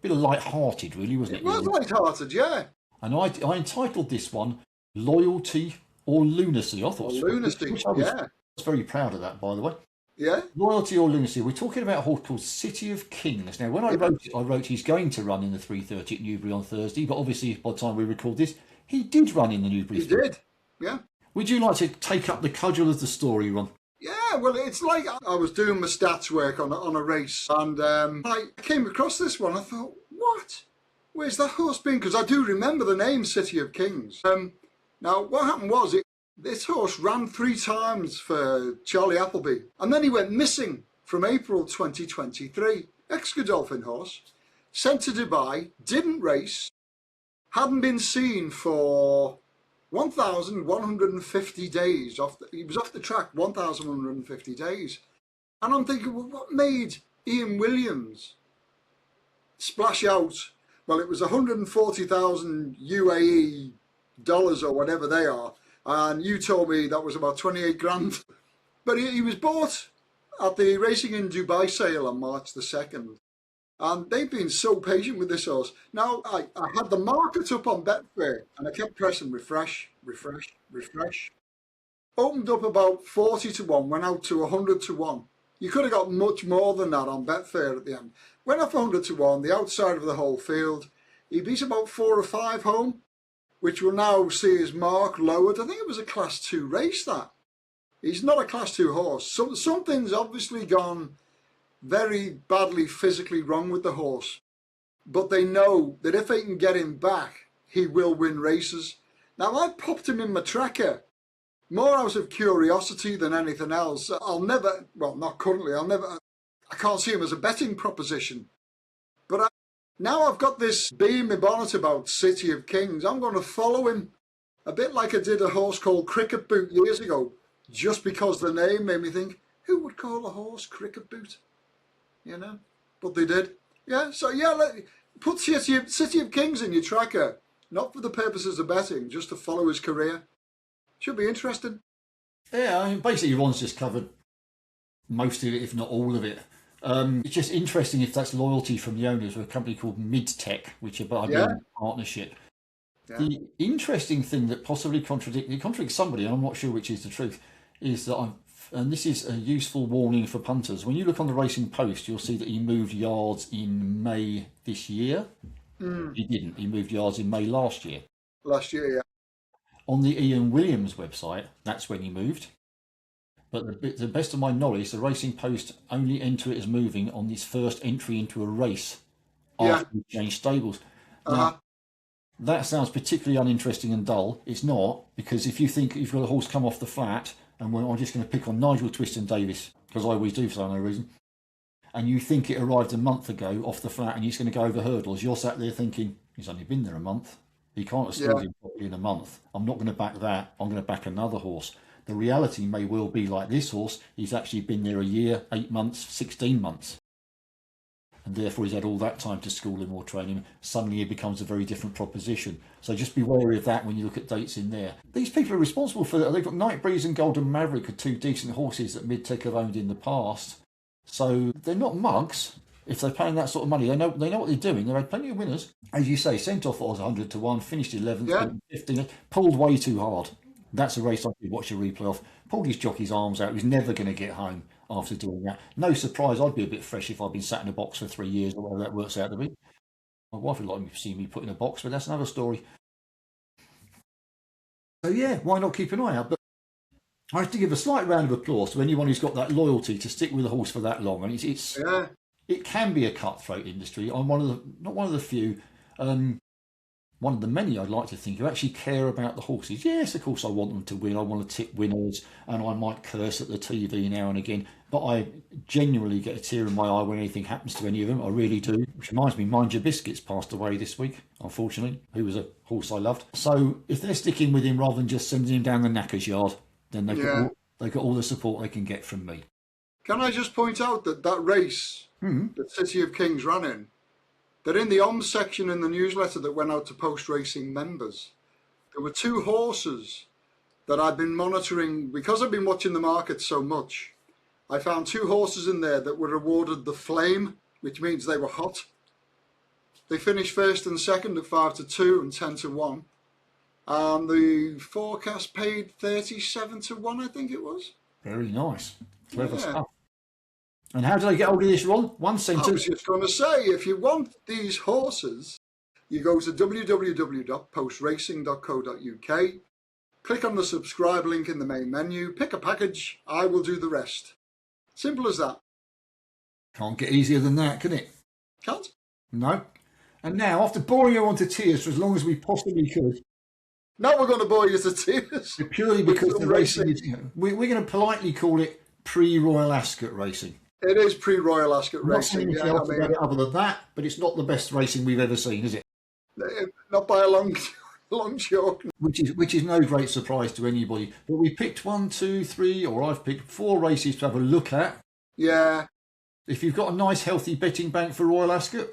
bit of light-hearted, really, wasn't it? It was light-hearted, yeah. And I entitled this one "Loyalty or Lunacy." I thought lunacy. I was very proud of that, by the way. Yeah. Loyalty or lunacy. We're talking about a horse called City of Kings. Now, when I wrote he's going to run in the 3:30 at Newbury on Thursday, but obviously by the time we record this, he did run in the Newbury. He did, yeah. Would you like to take up the cudgel of the story, Ron? Yeah, well, it's like I was doing my stats work on a race, and I came across this one. I thought, what? Where's that horse been? Because I do remember the name City of Kings. Now, what happened was this horse ran 3 times for Charlie Appleby, and then he went missing from April 2023. Ex-Godolphin horse, sent to Dubai, didn't race, hadn't been seen for 1,150 days. He was off the track 1,150 days. And I'm thinking, well, what made Ian Williams splash out? Well, it was 140,000 UAE dollars or whatever they are. And you told me that was about 28 grand. But he was bought at the Racing in Dubai sale on March the 2nd. And they've been so patient with this horse. Now, I had the market up on Betfair, and I kept pressing refresh. Opened up about 40 to 1, went out to 100 to 1. You could have got much more than that on Betfair at the end. Went off 100 to 1, the outside of the whole field. He beat about 4 or 5 home, which will now see his mark lowered. I think it was a Class 2 race, that. He's not a Class 2 horse. Something's obviously gone very badly physically wrong with the horse, but they know that if they can get him back, he will win races. Now, I popped him in my tracker more out of curiosity than anything else. Not currently, I can't see him as a betting proposition, but now I've got this bee in my bonnet about City of Kings. I'm going to follow him, a bit like I did a horse called Cricket Boot years ago, just because the name made me think, who would call a horse Cricket Boot? But they did. Yeah, so put City of Kings in your tracker, not for the purposes of betting, just to follow his career. Should be interesting. Yeah, I mean, basically Ron's just covered most of it, if not all of it. It's just interesting if that's loyalty from the owners of a company called Midtech, which are by a partnership. Yeah. The interesting thing that possibly contradicts somebody, and I'm not sure which is the truth, is that and this is a useful warning for punters. When you look on the Racing Post, you'll see that he moved yards in May this year. He didn't. He moved yards in May last year. Last year, yeah. On the Ian Williams website, that's when he moved. But to the best of my knowledge, the Racing Post only enter it as moving on his first entry into a race after he changed stables. Now, That sounds particularly uninteresting and dull. It's not, because if you think you've got a horse come off the flat, and I'm just going to pick on Nigel Twiston-Davies, because I always do for no reason, and you think it arrived a month ago off the flat and he's going to go over hurdles, you're sat there thinking, he's only been there a month. He can't have skilled him properly in a month. I'm not going to back that. I'm going to back another horse. The reality may well be like this horse, he's actually been there a year, 8 months, 16 months. And therefore he's had all that time to school him or train him. Suddenly it becomes a very different proposition. So just be wary of that when you look at dates in there. These people are responsible for that. They've got Nightbreeze and Golden Maverick are two decent horses that Midtech have owned in the past. So they're not mugs. If they're paying that sort of money, they know what they're doing. They've had plenty of winners. As you say, sent off was 100 to 1, finished 11th, 15th, pulled way too hard. That's a race I could watch a replay of. Pulled his jockey's arms out. He was never going to get home after doing that. No surprise, I'd be a bit fresh if I'd been sat in a box for 3 years or whatever that works out to be. My wife would like to see me put in a box, but that's another story. So yeah, why not keep an eye out? But I have to give a slight round of applause to anyone who's got that loyalty to stick with a horse for that long. And it can be a cutthroat industry. I'm not one of the few, one of the many I'd like to think who actually care about the horses. Yes, of course I want them to win. I want to tip winners, and I might curse at the TV now and again. But I genuinely get a tear in my eye when anything happens to any of them. I really do. Which reminds me, Mind Your Biscuits passed away this week, unfortunately, who was a horse I loved. So if they're sticking with him rather than just sending him down the knackers yard, then they've got all the support they can get from me. Can I just point out that race that City of Kings ran in, that in the OMS section in the newsletter that went out to post-racing members, there were two horses that I've been monitoring because I've been watching the market so much. I found two horses in there that were awarded the Flame, which means they were hot. They finished first and second at 5 to 2 and 10 to 1. And the forecast paid 37 to 1, I think it was. Very nice. Clever stuff. And how do they get hold of this, Ron? One sentence. I was just going to say, if you want these horses, you go to www.postracing.co.uk, click on the subscribe link in the main menu, pick a package, I will do the rest. Simple as that. Can't get easier than that, can it? Can't. No. And now, after boring you on to tears for as long as we possibly could, now we're going to bore you to tears. Purely because the racing is, we're going to politely call it pre-Royal Ascot racing. It is pre-Royal Ascot racing. Not saying anything else about it other than that, but it's not the best racing we've ever seen, is it? Not by a long chalk. Which is no great surprise to anybody. But we picked 1, 2, 3, or I've picked 4 races to have a look at. Yeah. If you've got a nice healthy betting bank for Royal Ascot,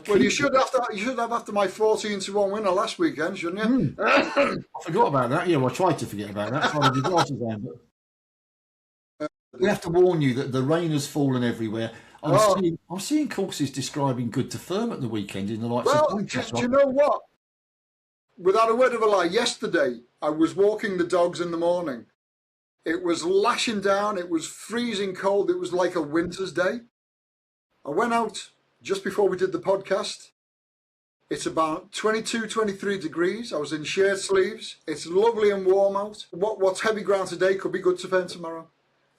you should have after my 14 to 1 winner last weekend, shouldn't you? I forgot about that. Yeah, well, I tried to forget about that. Tried to do glasses down, but we have to warn you that the rain has fallen everywhere. I'm seeing courses describing good to firm at the weekend in the likes of Doncaster. Do you know what? Without a word of a lie, yesterday I was walking the dogs in the morning. It was lashing down. It was freezing cold. It was like a winter's day. I went out just before we did the podcast. It's about 22, 23 degrees. I was in shirt sleeves. It's lovely and warm out. What's heavy ground today could be good to firm tomorrow.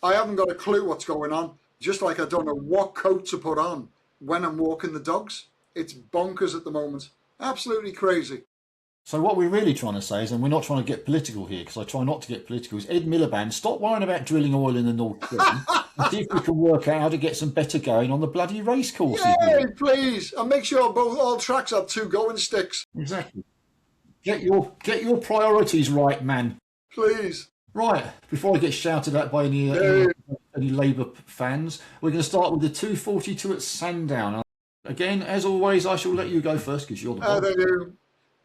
I haven't got a clue what's going on. Just like I don't know what coat to put on when I'm walking the dogs. It's bonkers at the moment. Absolutely crazy. So what we're really trying to say is, and we're not trying to get political here, because I try not to get political, is Ed Miliband, stop worrying about drilling oil in the North Sea and see if we can work out how to get some better going on the bloody race courses. Yay, please. And make sure all tracks have 2 going sticks. Exactly. Get your priorities right, man. Please. Right, before I get shouted at by any Labour fans, we're going to start with the 242 at Sandown. Again, as always, I shall let you go first because you're the boss. They do.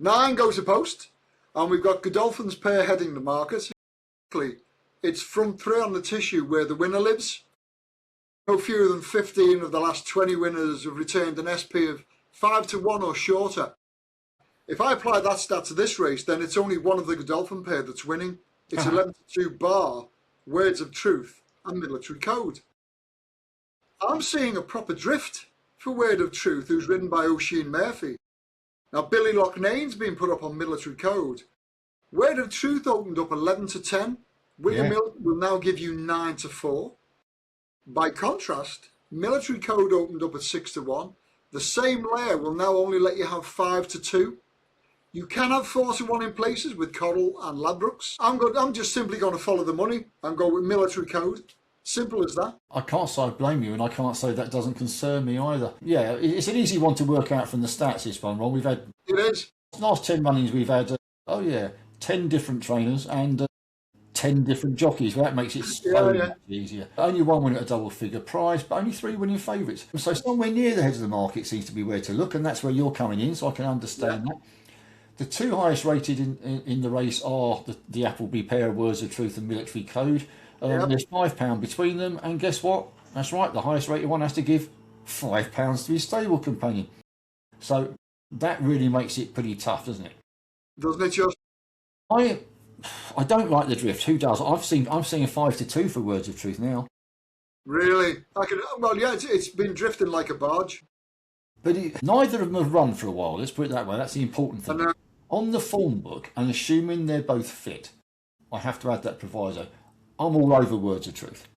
9 goes to post, and we've got Godolphin's pair heading the market. It's front 3 on the tissue where the winner lives. No fewer than 15 of the last 20 winners have retained an SP of 5 to 1 or shorter. If I apply that stat to this race, then it's only one of the Godolphin pair that's winning. It's 11 to 2 bar, Words of Truth and Military Code. I'm seeing a proper drift for Word of Truth, who's ridden by Oisin Murphy. Now, Billy Loughnane's been put up on Military Code. Word of Truth opened up 11 to 10. William Milton will now give you 9 to 4. By contrast, Military Code opened up at 6 to 1. The same layer will now only let you have 5 to 2. You can have 4-1 in places with Coral and Ladbrokes. I'm just simply going to follow the money and go with military code. Simple as that. I can't say I blame you, and I can't say that doesn't concern me either. Yeah, it's an easy one to work out from the stats, this one, Ron. We've had... It is. Last 10 runnings we've had, 10 different trainers and 10 different jockeys. Well, that makes it so much easier. Only one winner at a double figure prize, but only 3 winning favourites. So somewhere near the heads of the market seems to be where to look, and that's where you're coming in, so I can understand that. The 2 highest rated in the race are the Appleby pair of Words of Truth and Military Code. There's £5 between them, and guess what? That's right, the highest rated one has to give £5 to his stable companion. So that really makes it pretty tough, doesn't it? Doesn't it just? I don't like the drift. Who does? I'm seeing a 5-2 for Words of Truth now. Really? It's been drifting like a barge. But neither of them have run for a while. Let's put it that way. That's the important thing. On the form book, and assuming they're both fit, I have to add that proviso. I'm all over Words of Truth.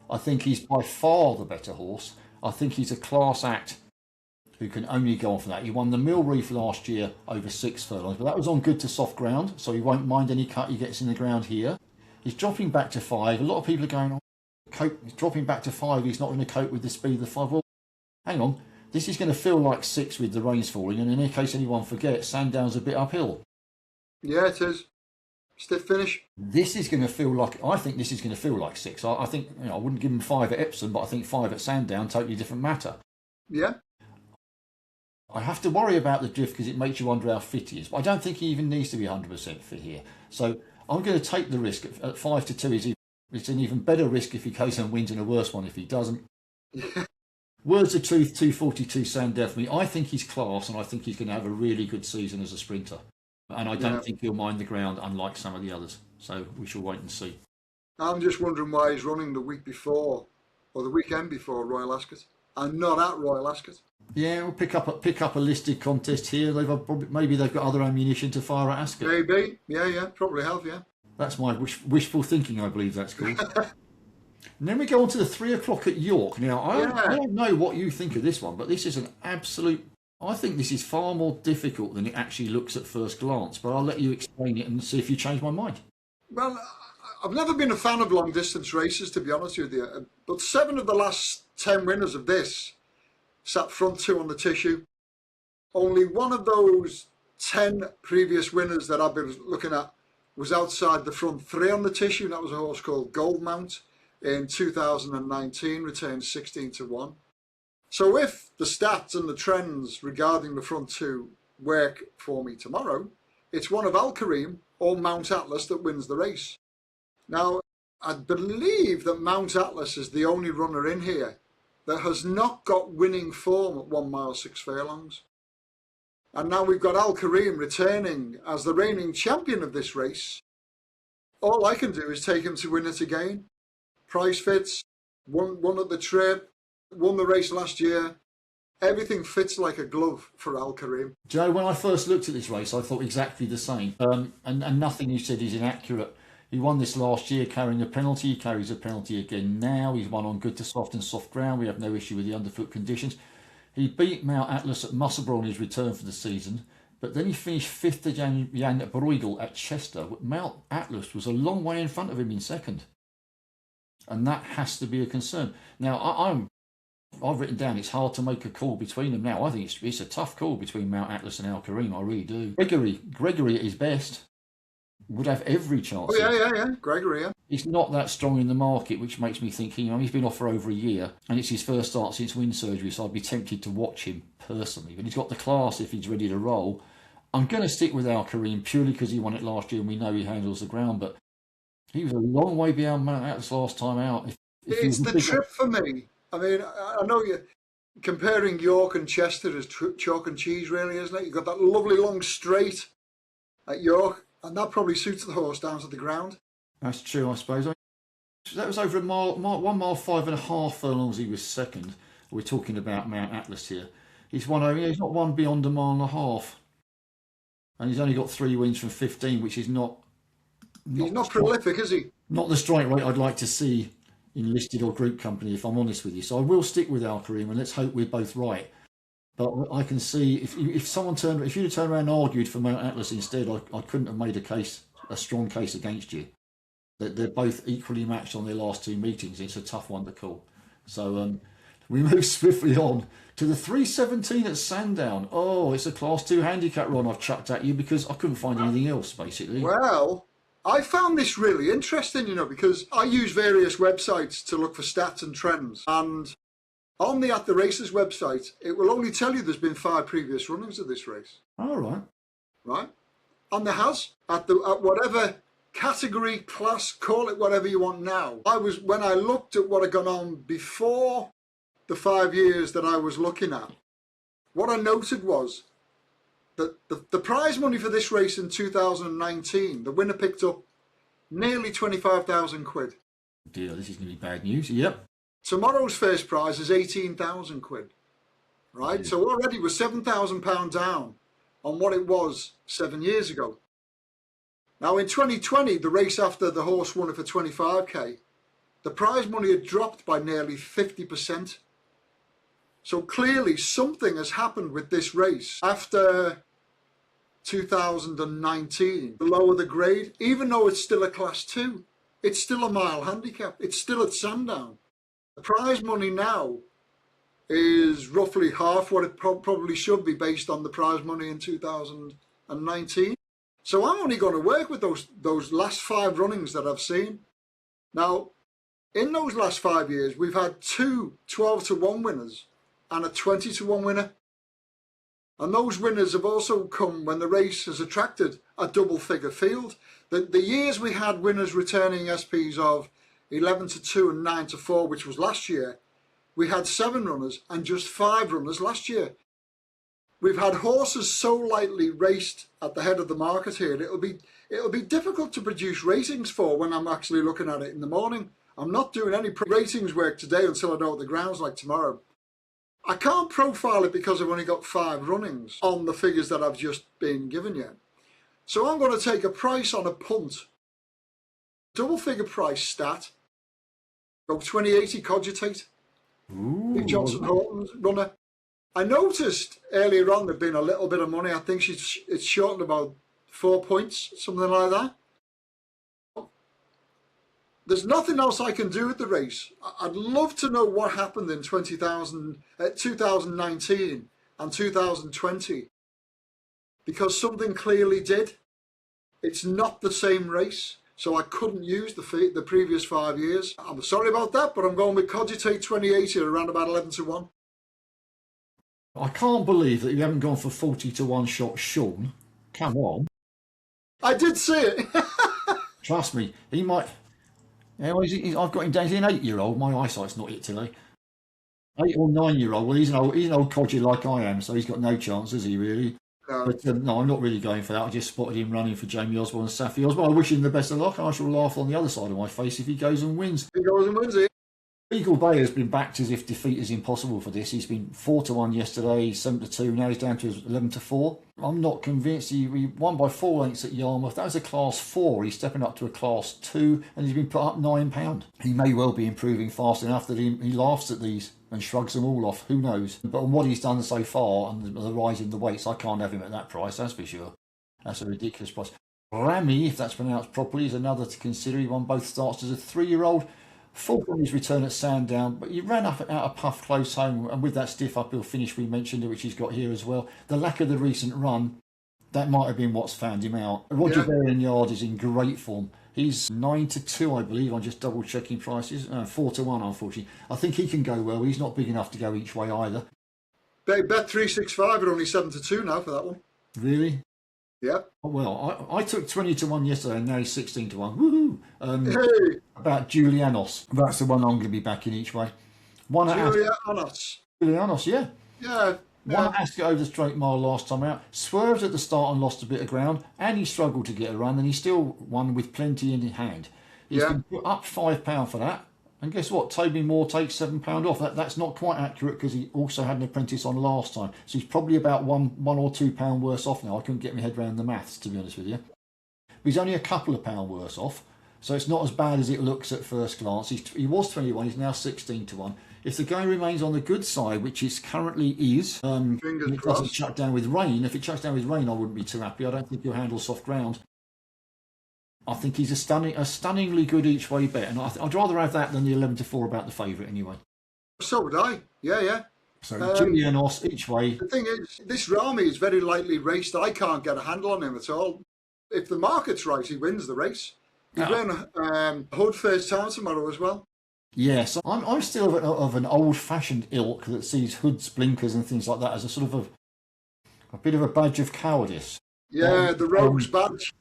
I think he's by far the better horse. I think he's a class act who can only go on for that. He won the Mill Reef last year over 6 furlongs, but that was on good to soft ground, so he won't mind any cut he gets in the ground here. He's dropping back to 5. A lot of people are going, he's dropping back to 5. He's not going to cope with the speed of the 5. Well, hang on. This is going to feel like 6 with the rains falling, and in case anyone forgets, Sandown's a bit uphill. Yeah, it is. Stiff finish. This is going to feel like, I think this is going to feel like 6. I think, I wouldn't give him 5 at Epsom, but I think 5 at Sandown, totally different matter. Yeah. I have to worry about the drift because it makes you wonder how fit he is, but I don't think he even needs to be 100% fit here. So I'm going to take the risk at 5-2. It's an even better risk if he goes and wins, and a worse one if he doesn't. Words of Truth, 242 Sandown for me. I think he's class, and I think he's going to have a really good season as a sprinter. And I don't think he'll mind the ground, unlike some of the others. So we shall wait and see. I'm just wondering why he's running the week before, or the weekend before Royal Ascot, and not at Royal Ascot. Yeah, we'll pick up a listed contest here. Maybe they've got other ammunition to fire at Ascot. Maybe, yeah, probably have, yeah. That's my wishful thinking, I believe that's called. And then we go on to the 3 o'clock at York. Now, I don't know what you think of this one, but this is an absolute... I think this is far more difficult than it actually looks at first glance, but I'll let you explain it and see if you change my mind. Well, I've never been a fan of long-distance races, to be honest with you, but 7 of the last 10 winners of this sat front 2 on the tissue. Only one of those 10 previous winners that I've been looking at was outside the front 3 on the tissue. That was a horse called Goldmount in 2019, returned 16-1. So if the stats and the trends regarding the front 2 work for me tomorrow, it's one of Al Kareem or Mount Atlas that wins the race. Now, I believe that Mount Atlas is the only runner in here that has not got winning form at 1 mile 6 furlongs. And now we've got Al Kareem returning as the reigning champion of this race. All I can do is take him to win it again. Price fits, won at the trip, won the race last year. Everything fits like a glove for Al Kareem. Joe, when I first looked at this race, I thought exactly the same. And nothing you said is inaccurate. He won this last year carrying a penalty. He carries a penalty again now. He's won on good to soft and soft ground. We have no issue with the underfoot conditions. He beat Mount Atlas at Musselburgh on his return for the season, but then he finished 5th to Jan Bruegel at Chester. Mount Atlas was a long way in front of him in second. And that has to be a concern. Now, I've written down it's hard to make a call between them now. I think it's a tough call between Mount Atlas and Al Kareem. I really do. Gregory at his best would have every chance. Oh, yeah. Gregory, yeah. He's not that strong in the market, which makes me think he's been off for over a year, and it's his first start since wind surgery, so I'd be tempted to watch him personally. But he's got the class if he's ready to roll. I'm going to stick with Al Kareem purely because he won it last year and we know he handles the ground, but he was a long way beyond Mount Atlas last time out. It's the trip for me. I mean, I know you're comparing York and Chester as chalk and cheese, really, isn't it? You've got that lovely long straight at York, and that probably suits the horse down to the ground. That's true, I suppose. That was over a 1 mile 5.5 furlongs. He was second. We're talking about Mount Atlas here. He's not won beyond a mile and a half, and he's only got 3 wins from 15, which is not. He's not prolific, is he? Not the strike rate I'd like to see in listed or group company, if I'm honest with you. So I will stick with Al Kareem, and let's hope we're both right. But I can see if you'd have turned around and argued for Mount Atlas instead, I couldn't have made a strong case against you. They're both equally matched on their last two meetings. It's a tough one to call. So we move swiftly on to the 317 at Sandown. Oh, it's a Class 2 handicap run I've chucked at you because I couldn't find anything else, basically. Well, I found this really interesting, because I use various websites to look for stats and trends. And on the At the Races website, it will only tell you there's been 5 previous runnings of this race. All right. Right? And there has, at whatever category, class, call it whatever you want now. When I looked at what had gone on before the 5 years that I was looking at, what I noted was that the prize money for this race in 2019, the winner picked up nearly 25,000 quid. Dear, this is going to be bad news. Yep. Tomorrow's first prize is 18,000 quid. Right? So already we're £7,000 down on what it was 7 years ago. Now in 2020, the race after the horse won it for 25k, the prize money had dropped by nearly 50%. So clearly something has happened with this race after 2019. The lower the grade, even though it's still a Class 2, it's still a mile handicap. It's still at Sandown. The prize money now is roughly half what it probably should be based on the prize money in 2019. So I'm only going to work with those last 5 runnings that I've seen. Now, in those last 5 years, we've had 2 12-to-1 winners and a 20-to-1 winner. And those winners have also come when the race has attracted a double-figure field. The years we had winners returning SPs of 11-to-2 and 9-to-4, which was last year, we had 7 runners and just 5 runners last year. We've had horses so lightly raced at the head of the market here, it'll be difficult to produce ratings for when I'm actually looking at it in the morning. I'm not doing any ratings work today until I know what the ground's like tomorrow. I can't profile it because I've only got 5 runnings on the figures that I've just been given yet. So I'm going to take a price on a punt. Double figure price stat. Go 2080 Cogitate. Big Johnson Horton's runner. I noticed earlier on there'd been a little bit of money. I think it's shortened about 4 points, something like that. There's nothing else I can do with the race. I'd love to know what happened in 2019 and 2020, because something clearly did. It's not the same race, so I couldn't use the previous 5 years. I'm sorry about that, but I'm going with Cogitate 2080 around about 11-to-1. I can't believe that you haven't gone for 40-to-1 shot Sean. Come on. I did see it. Trust me, he might... Yeah, well, I've got him down. He's an 8-year-old. My eyesight's not it today. 8 or 9-year-old. Well, he's an old codger like I am, so he's got no chance, has he, really? No. But no, I'm not really going for that. I just spotted him running for Jamie Osborne and Safi Osborne. I wish him the best of luck, and I shall laugh on the other side of my face if he goes and wins. He goes and wins it. Eagle Bay has been backed as if defeat is impossible for this. He's been 4-to-1 yesterday, 7-to-2, now he's down to 11-to-4. I'm not convinced. He won by 4 lengths at Yarmouth. That was a Class 4. He's stepping up to a Class 2, and he's been put up £9. He may well be improving fast enough that he laughs at these and shrugs them all off. Who knows? But on what he's done so far and the rise in the weights, I can't have him at that price, that's for sure. That's a ridiculous price. Rami, if that's pronounced properly, is another to consider. He won both starts as a 3-year-old. Full from his return at Sandown, but he ran up out of puff close home, and with that stiff uphill finish we mentioned, which he's got here as well, the lack of the recent run, that might have been what's found him out. Roger Varian Yard is in great form. He's 9-to-2, I believe. I'm just double checking prices. 4-to-1, unfortunately. I think he can go well. He's not big enough to go each way either. Bet 365 are only 7-to-2 now for that one. Really? Yeah. Well, I took 20-to-1 yesterday, and now he's 16-to-1. Woohoo! Hey. About Julianos. That's the one I'm going to be backing each way. Julianos, yeah. Yeah. One at Ascot over the straight mile last time out. Swerved at the start and lost a bit of ground, and he struggled to get a run, and he still won with plenty in hand. He's been put up £5 for that. And guess what? Toby Moore takes £7 off. That's not quite accurate because he also had an apprentice on last time. So he's probably about £1 or £2 worse off now. I couldn't get my head around the maths, to be honest with you. But he's only a couple of pounds worse off. So it's not as bad as it looks at first glance. He was 21, he's now 16-to-1. if the going remains on the good side, which it currently is, it doesn't chuck down with rain. If it chucks down with rain, I wouldn't be too happy. I don't think he'll handle soft ground. I think he's a stunningly good each way bet, and I'd rather have that than the 11-4 about the favourite anyway. So would I. Yeah. So Julianos each way. The thing is, this Rami is very lightly raced. I can't get a handle on him at all. If the market's right, he wins the race. He's running Hood first time tomorrow as well. Yes, I'm still of an old-fashioned ilk that sees hoods, blinkers, and things like that as a sort of a bit of a badge of cowardice. Yeah, the rogue's badge.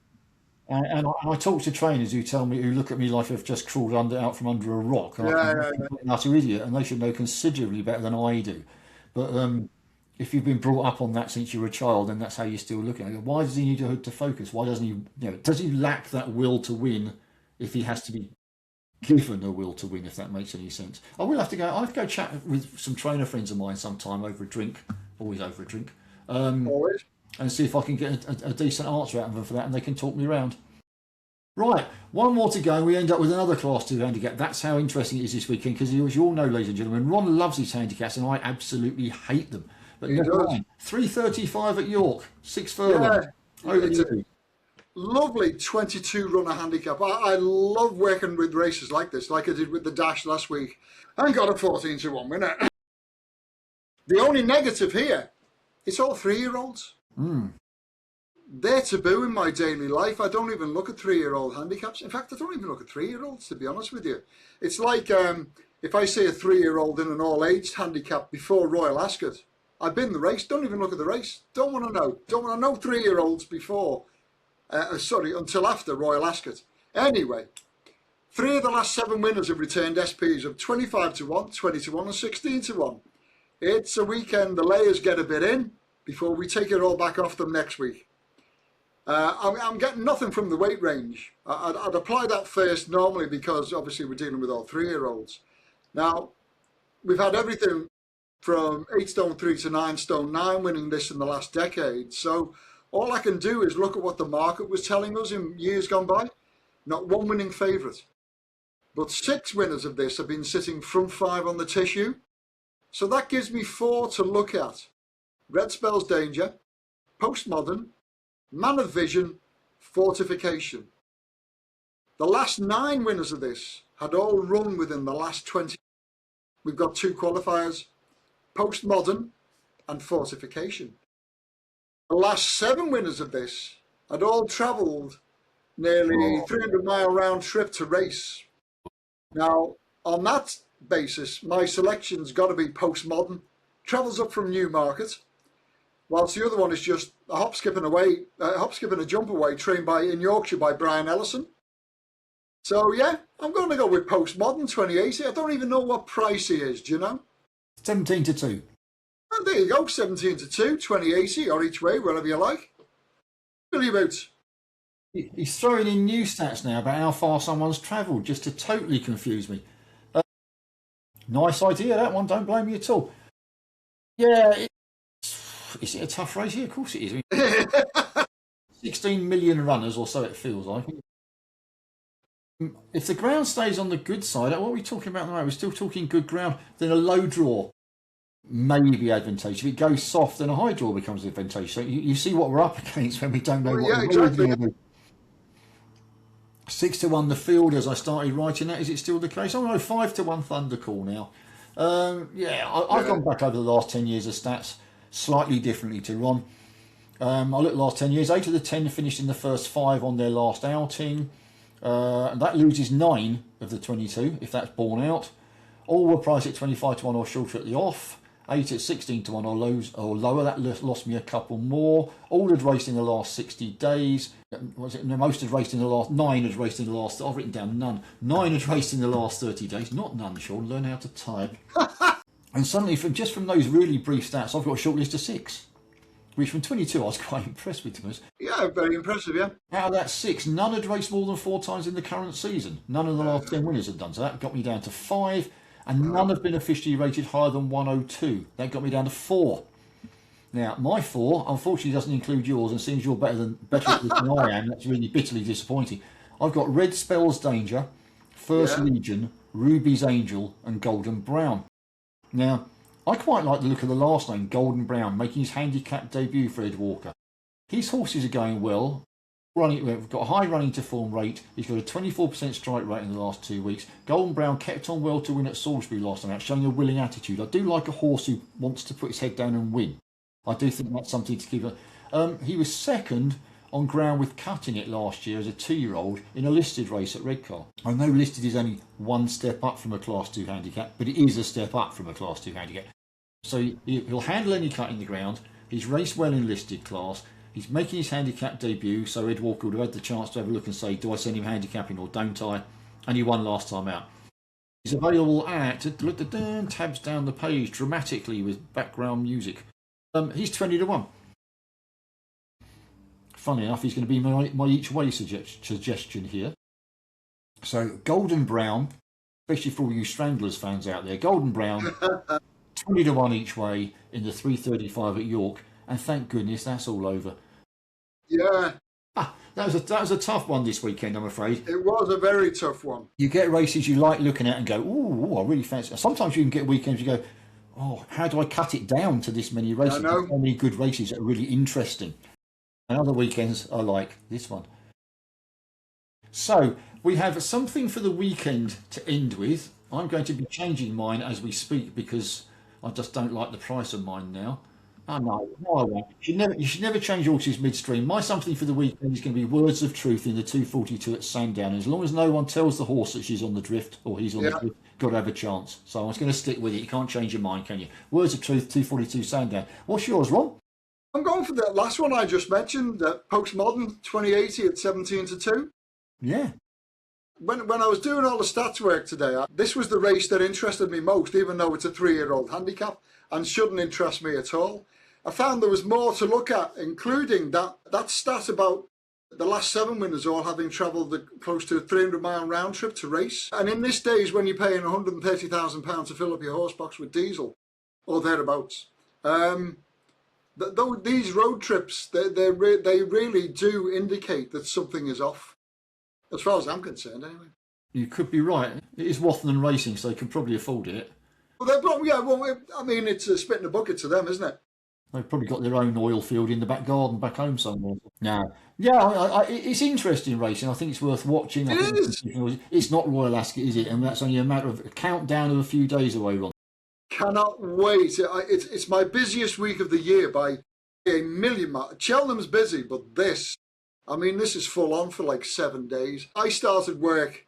And I talk to trainers who look at me like I've just crawled out from under a rock. I'm an utter idiot, and they should know considerably better than I do. But if you've been brought up on that since you were a child, then that's how you're still looking at it. Why does he need a hood to focus? Why doesn't he? Does he lack that will to win if he has to be given a will to win? If that makes any sense. I will have to go. I have to go chat with some trainer friends of mine sometime over a drink. Always over a drink. Always. And see if I can get a decent answer out of them for that, and they can talk me around. Right, one more to go, and we end up with another Class 2 handicap. That's how interesting it is this weekend, because as you all know, ladies and gentlemen, Ron loves his handicaps, and I absolutely hate them. But never mind. 3:35 at York, 6 furlong. It's a lovely 22-runner handicap. I love working with races like this, like I did with the Dash last week, and got a 14-1 winner. The only negative here, it's all 3-year-olds. They're taboo in my daily life. I don't even look at 3-year-old handicaps. In fact, I don't even look at 3-year-olds, to be honest with you. It's like if I see a 3-year-old in an all-aged handicap before Royal Ascot, I've been the race, don't even look at the race. Don't want to know. Don't want to know 3-year-olds before, until after Royal Ascot. Anyway, 3 of the last 7 winners have returned SPs of 25-1, 20-1 and 16-1. It's a weekend the layers get a bit in before we take it all back off them next week. I'm getting nothing from the weight range. I'd apply that first normally because obviously we're dealing with all 3-year-olds. Now, we've had everything from 8 stone 3 to 9 stone 9 winning this in the last decade. So all I can do is look at what the market was telling us in years gone by. Not one winning favourite. But 6 winners of this have been sitting front 5 on the tissue. So that gives me 4 to look at. Red Spells Danger, Postmodern, Man of Vision, Fortification. The last 9 winners of this had all run within the last 20. We've got 2 qualifiers, Postmodern and Fortification. The last 7 winners of this had all travelled nearly 300-mile round trip to race. Now, on that basis, my selection's got to be Postmodern. Travels up from Newmarket, whilst the other one is just a hop, skip and a jump away, trained in Yorkshire by Brian Ellison. So yeah, I'm going to go with Postmodern 2080. I don't even know what price he is. Do you know? 17-2. And there you go, 17-2, 2080 or each way, wherever you like. Billy Boots. He's throwing in new stats now about how far someone's travelled just to totally confuse me. Nice idea, that one. Don't blame me at all. Yeah, is it a tough race? Yeah, of course it is. 16 million runners or so it feels like. If the ground stays on the good side, what are we talking about now? We're still talking good ground. Then a low draw may be advantageous. If it goes soft, then a high draw becomes advantageous. So you see what we're up against when we don't know what we're going to do. 6-1 the field as I started writing that. Is it still the case? Oh no, 5-1 Thundercall now. I've gone back over the last 10 years of stats slightly differently to Ron. I looked at the last 10 years. 8 of the 10 finished in the first 5 on their last outing. And that loses 9 of the 22 if that's borne out. All were priced at 25-1 or shorter at the off. 8 at 16-1 or lower. That lost me a couple more. All had raced in the last 60 days. Most had raced in the last 9 had raced in the last. I've written down none. 9 had raced in the last 30 days. Not none, Sean. Learn how to type. And suddenly, from those really brief stats, I've got a short list of 6. Which from 22 I was quite impressed with, them. Yeah, very impressive, yeah. Out of that 6, none had raced more than 4 times in the current season. None of the last 10 winners had done so. That got me down to 5. And none have been officially rated higher than 102. That got me down to 4. Now, my 4, unfortunately, doesn't include yours, and seems you're better at this than I am. That's really bitterly disappointing. I've got Red Spells Danger, First Legion, Ruby's Angel, and Golden Brown. Now, I quite like the look of the last name, Golden Brown, making his handicap debut for Ed Walker. His horses are going well. We've got a high running to form rate. He's got a 24% strike rate in the last 2 weeks. Golden Brown kept on well to win at Salisbury last time out, showing a willing attitude. I do like a horse who wants to put his head down and win. I do think that's something to keep. He was second on ground with Cutting It last year as a 2-year-old in a listed race at Redcar. I know listed is only one step up from a Class 2 handicap, but it is a step up from a Class 2 handicap. So he'll handle any cut in the ground. He's raced well in listed class. He's making his handicap debut, so Ed Walker would have had the chance to have a look and say, do I send him handicapping or don't I? And he won last time out. He's available at, tabs down the page dramatically with background music. He's 20-1. Funny enough, he's going to be my each way suggestion here. So Golden Brown, especially for all you Stranglers fans out there, Golden Brown, 20-1 each way in the 3:35 at York. And thank goodness that's all over. Yeah. That was a tough one this weekend, I'm afraid. It was a very tough one. You get races you like looking at and go, ooh, I really fancy. Sometimes you can get weekends you go, oh, how do I cut it down to this many races? There's so many good races that are really interesting. And other weekends are like this one. So we have something for the weekend to end with. I'm going to be changing mine as we speak because I just don't like the price of mine now. Oh, no, I won't. You should never change horses midstream. My something for the weekend is going to be Words of Truth in the 242 at Sandown. As long as no one tells the horse that she's on the drift or he's on the drift, got to have a chance. So I was going to stick with it. You can't change your mind, can you? Words of Truth, 242 Sandown. What's yours, Ron? I'm going for that last one I just mentioned, Postmodern 2080 at 17-2. Yeah. When I was doing all the stats work today, this was the race that interested me most, even though it's a 3-year-old handicap and shouldn't interest me at all. I found there was more to look at, including that stat about the last 7 winners all having travelled close to a 300-mile round trip to race. And in this days when you're paying £130,000 to fill up your horse box with diesel, or thereabouts, these road trips, they really do indicate that something is off, as far as I'm concerned anyway. You could be right. It is Watherton Racing, so they can probably afford it. Well, I mean, it's a spit in a bucket to them, isn't it? They've probably got their own oil field in the back garden back home somewhere. No. Yeah, it's interesting racing. I think it's worth watching. It is. It's not Royal Ascot, is it? And that's only a matter of a countdown of a few days away, Ron. Cannot wait. It's my busiest week of the year by a million miles. Cheltenham's busy, but this is full on for like 7 days. I started work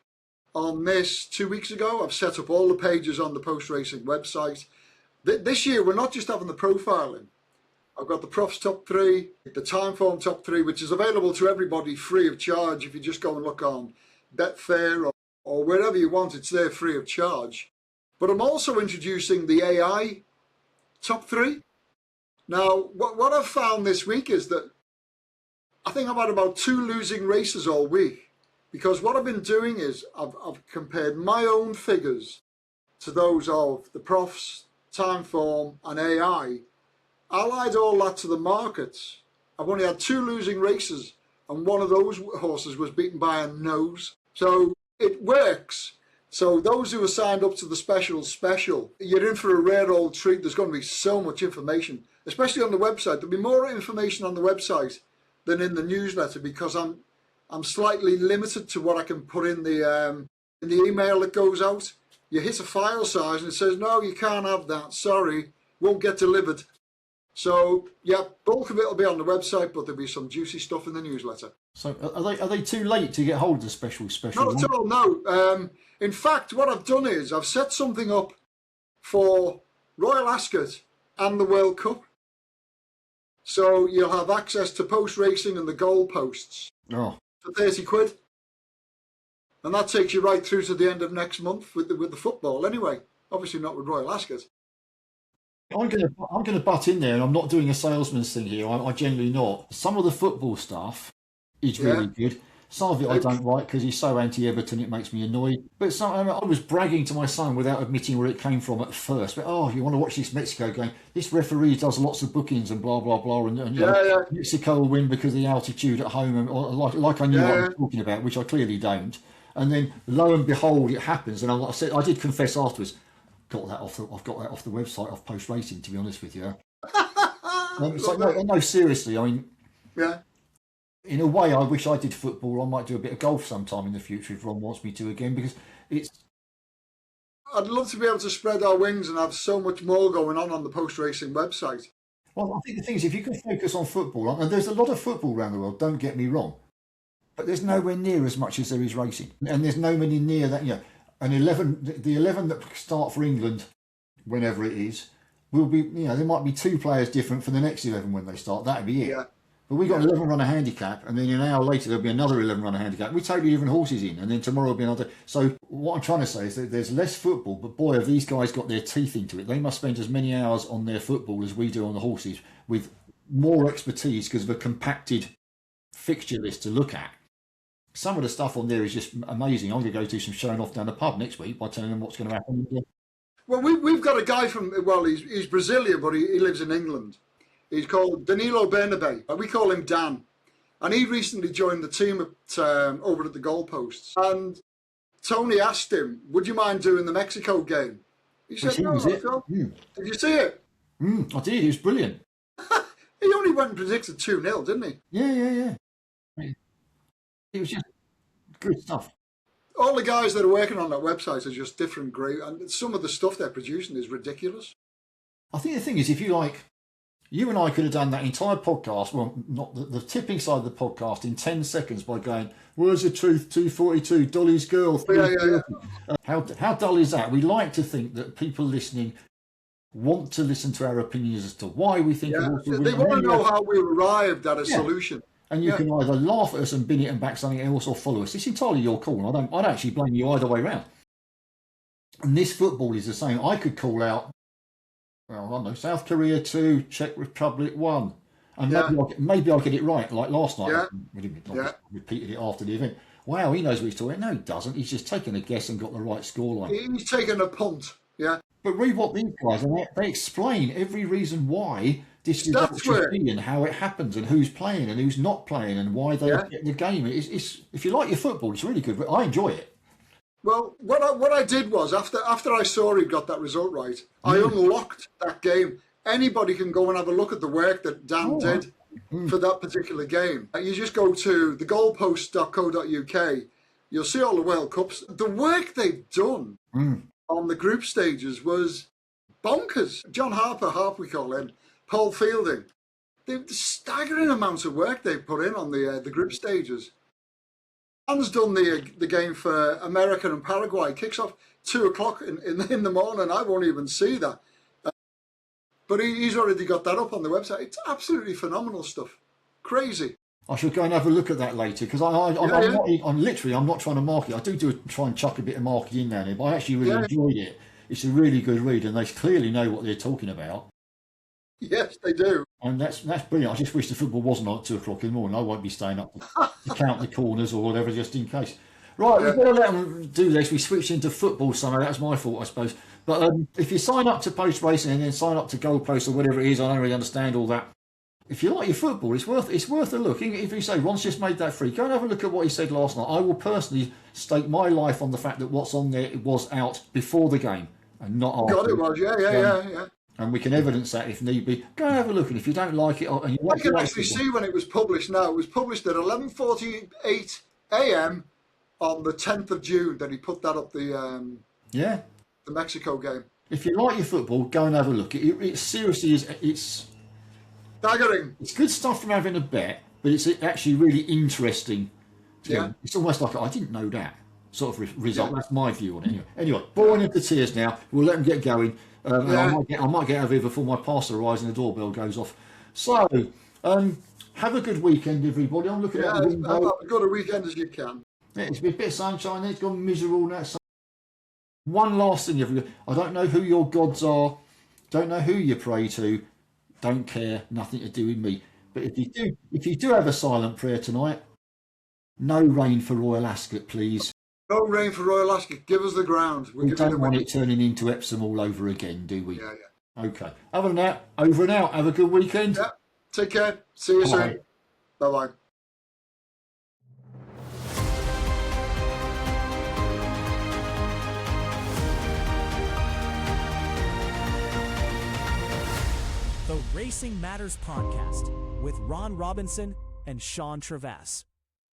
on this 2 weeks ago. I've set up all the pages on the Post Racing website. This year, we're not just having the profiling. I've got the Profs Top 3, the Timeform Top 3, which is available to everybody free of charge. If you just go and look on Betfair or wherever you want, it's there free of charge. But I'm also introducing the AI Top 3. Now, what I've found this week is that I think I've had about 2 losing races all week. Because what I've been doing is I've compared my own figures to those of the Profs, Timeform and AI. Allied all that to the markets. I've only had 2 losing races and one of those horses was beaten by a nose. So it works. So those who are signed up to the special, you're in for a rare old treat. There's going to be so much information, especially on the website. There'll be more information on the website than in the newsletter because I'm slightly limited to what I can put in the email that goes out. You hit a file size and it says, no, you can't have that. Sorry, won't get delivered. So, yeah, bulk of it will be on the website, but there'll be some juicy stuff in the newsletter. So, are they too late to get hold of the special? Not at all, no. In fact, what I've done is I've set something up for Royal Ascot and the World Cup. So you'll have access to Post Racing and the goal posts for 30 quid. And that takes you right through to the end of next month with the football anyway. Obviously not with Royal Ascot. I'm going to butt in there, and I'm not doing a salesman's thing here. I generally not. Some of the football stuff is really good. Some of it I don't like because he's so anti-Everton, it makes me annoyed. But I was bragging to my son without admitting where it came from at first. But you want to watch this Mexico game? This referee does lots of bookings and blah blah blah, and Mexico will win because of the altitude at home, and like I knew what I was talking about, which I clearly don't. And then lo and behold, it happens. And I did confess afterwards. I've got that off the website of Post Racing, to be honest with you. So no, seriously. I mean, Yeah. in a way, I wish I did football. I might do a bit of golf sometime in the future if Ron wants me to again, because it's. I'd love to be able to spread our wings and have so much more going on the Post Racing website. Well, I think the thing is, if you can focus on football, and there's a lot of football around the world, don't get me wrong, but there's nowhere near as much as there is racing, and there's nowhere near that. The 11 that start for England, whenever it is, will be. There might be 2 players different for the next 11 when they start. That'd be it. Yeah. But we got an 11 runner handicap, and then an hour later there'll be another 11 runner handicap. We totally different horses in, and then tomorrow will be another. So what I'm trying to say is that there's less football, but boy, have these guys got their teeth into it. They must spend as many hours on their football as we do on the horses, with more expertise because of a compacted fixture list to look at. Some of the stuff on there is just amazing. I'm going to go do some showing off down the pub next week by telling them what's going to happen. Well, we've got a guy from, he's Brazilian, but he lives in England. He's called Danilo Bernabe. We call him Dan. And he recently joined the team over at the goalposts. And Tony asked him, would you mind doing the Mexico game? He said, no, Phil. Did you see it? I did. It was brilliant. He only went and predicted 2-0, didn't he? Yeah. It was just good stuff. All the guys that are working on that website are just different, great. And some of the stuff they're producing is ridiculous. I think the thing is, if you like... You and I could have done that entire podcast, well, not the tipping side of the podcast, in 10 seconds by going, where's the truth, 242, Dolly's girl. Yeah. How dull is that? We like to think that people listening want to listen to our opinions as to why we think... They want to know how we arrived at a solution. And you can either laugh at us and bin it and back something else or follow us. It's entirely your call. I don't actually blame you either way round. And this football is the same. I could call out, well, I don't know, South Korea 2, Czech Republic 1. And maybe I'll get it right, like last night. I repeated it after the event. Wow, he knows what he's talking about. No, he doesn't. He's just taken a guess and got the right scoreline. He's taken a punt, yeah. But read what these guys, and they explain every reason why this result should be and how it happens and who's playing and who's not playing and why they get the game. It's if you like your football, it's really good. I enjoy it. Well, what I did was, after I saw he got that result right, I unlocked that game. Anybody can go and have a look at the work that Dan did for that particular game. You just go to thegoalpost.co.uk. You'll see all the World Cups. The work they've done on the group stages was bonkers. John Harper we call him, Paul Fielding. The staggering amounts of work they've put in on the group stages. Dan's done the game for America and Paraguay. Kicks off 2:00 in the morning. I won't even see that. But he's already got that up on the website. It's absolutely phenomenal stuff. Crazy. I should go and have a look at that later because I'm not trying to market. I do try and chuck a bit of marketing in there, but I actually really enjoyed it. It's a really good read, and they clearly know what they're talking about. Yes, they do. And that's brilliant. I just wish the football wasn't like 2:00 in the morning. I won't be staying up to count the corners or whatever, just in case. Right, we've got to let them do this. We switched into football somehow. That's my fault, I suppose. But if you sign up to Post Racing and then sign up to Goalpost or whatever it is, I don't really understand all that. If you like your football, it's worth a look. If you say Ron's just made that free, go and have a look at what he said last night. I will personally stake my life on the fact that what's on there was out before the game and not after. God, it was, yeah. And we can evidence that if need be. Go and have a look, and if you don't like it, and you I can actually see when it was published. Now it was published at 11:48 a.m. on the 10th of June. That he put that up the Mexico game. If you like your football, go and have a look. It seriously is. It's staggering. It's good stuff from having a bet, but it's actually really interesting. It's almost like I didn't know that sort of result. Yeah. That's my view on it. Anyway, boring into tears now. We'll let them get going. I might get out of here before my parcel arrives and the doorbell goes off. So, have a good weekend, everybody. I'm looking at the window. Have as good a weekend as you can. Yeah, it's been a bit of sunshine. It's gone miserable now. So one last thing, everybody. I don't know who your gods are. Don't know who you pray to. Don't care. Nothing to do with me. But if you do have a silent prayer tonight, no rain for Royal Ascot, please. No rain for Royal Ascot. Give us the ground. We don't want it turning into Epsom all over again, do we? Yeah. Okay. Other than that, over and out. Have a good weekend. Yeah. Take care. See you soon. Bye-bye. Racing Matters podcast with Ron Robinson and Sean Travis.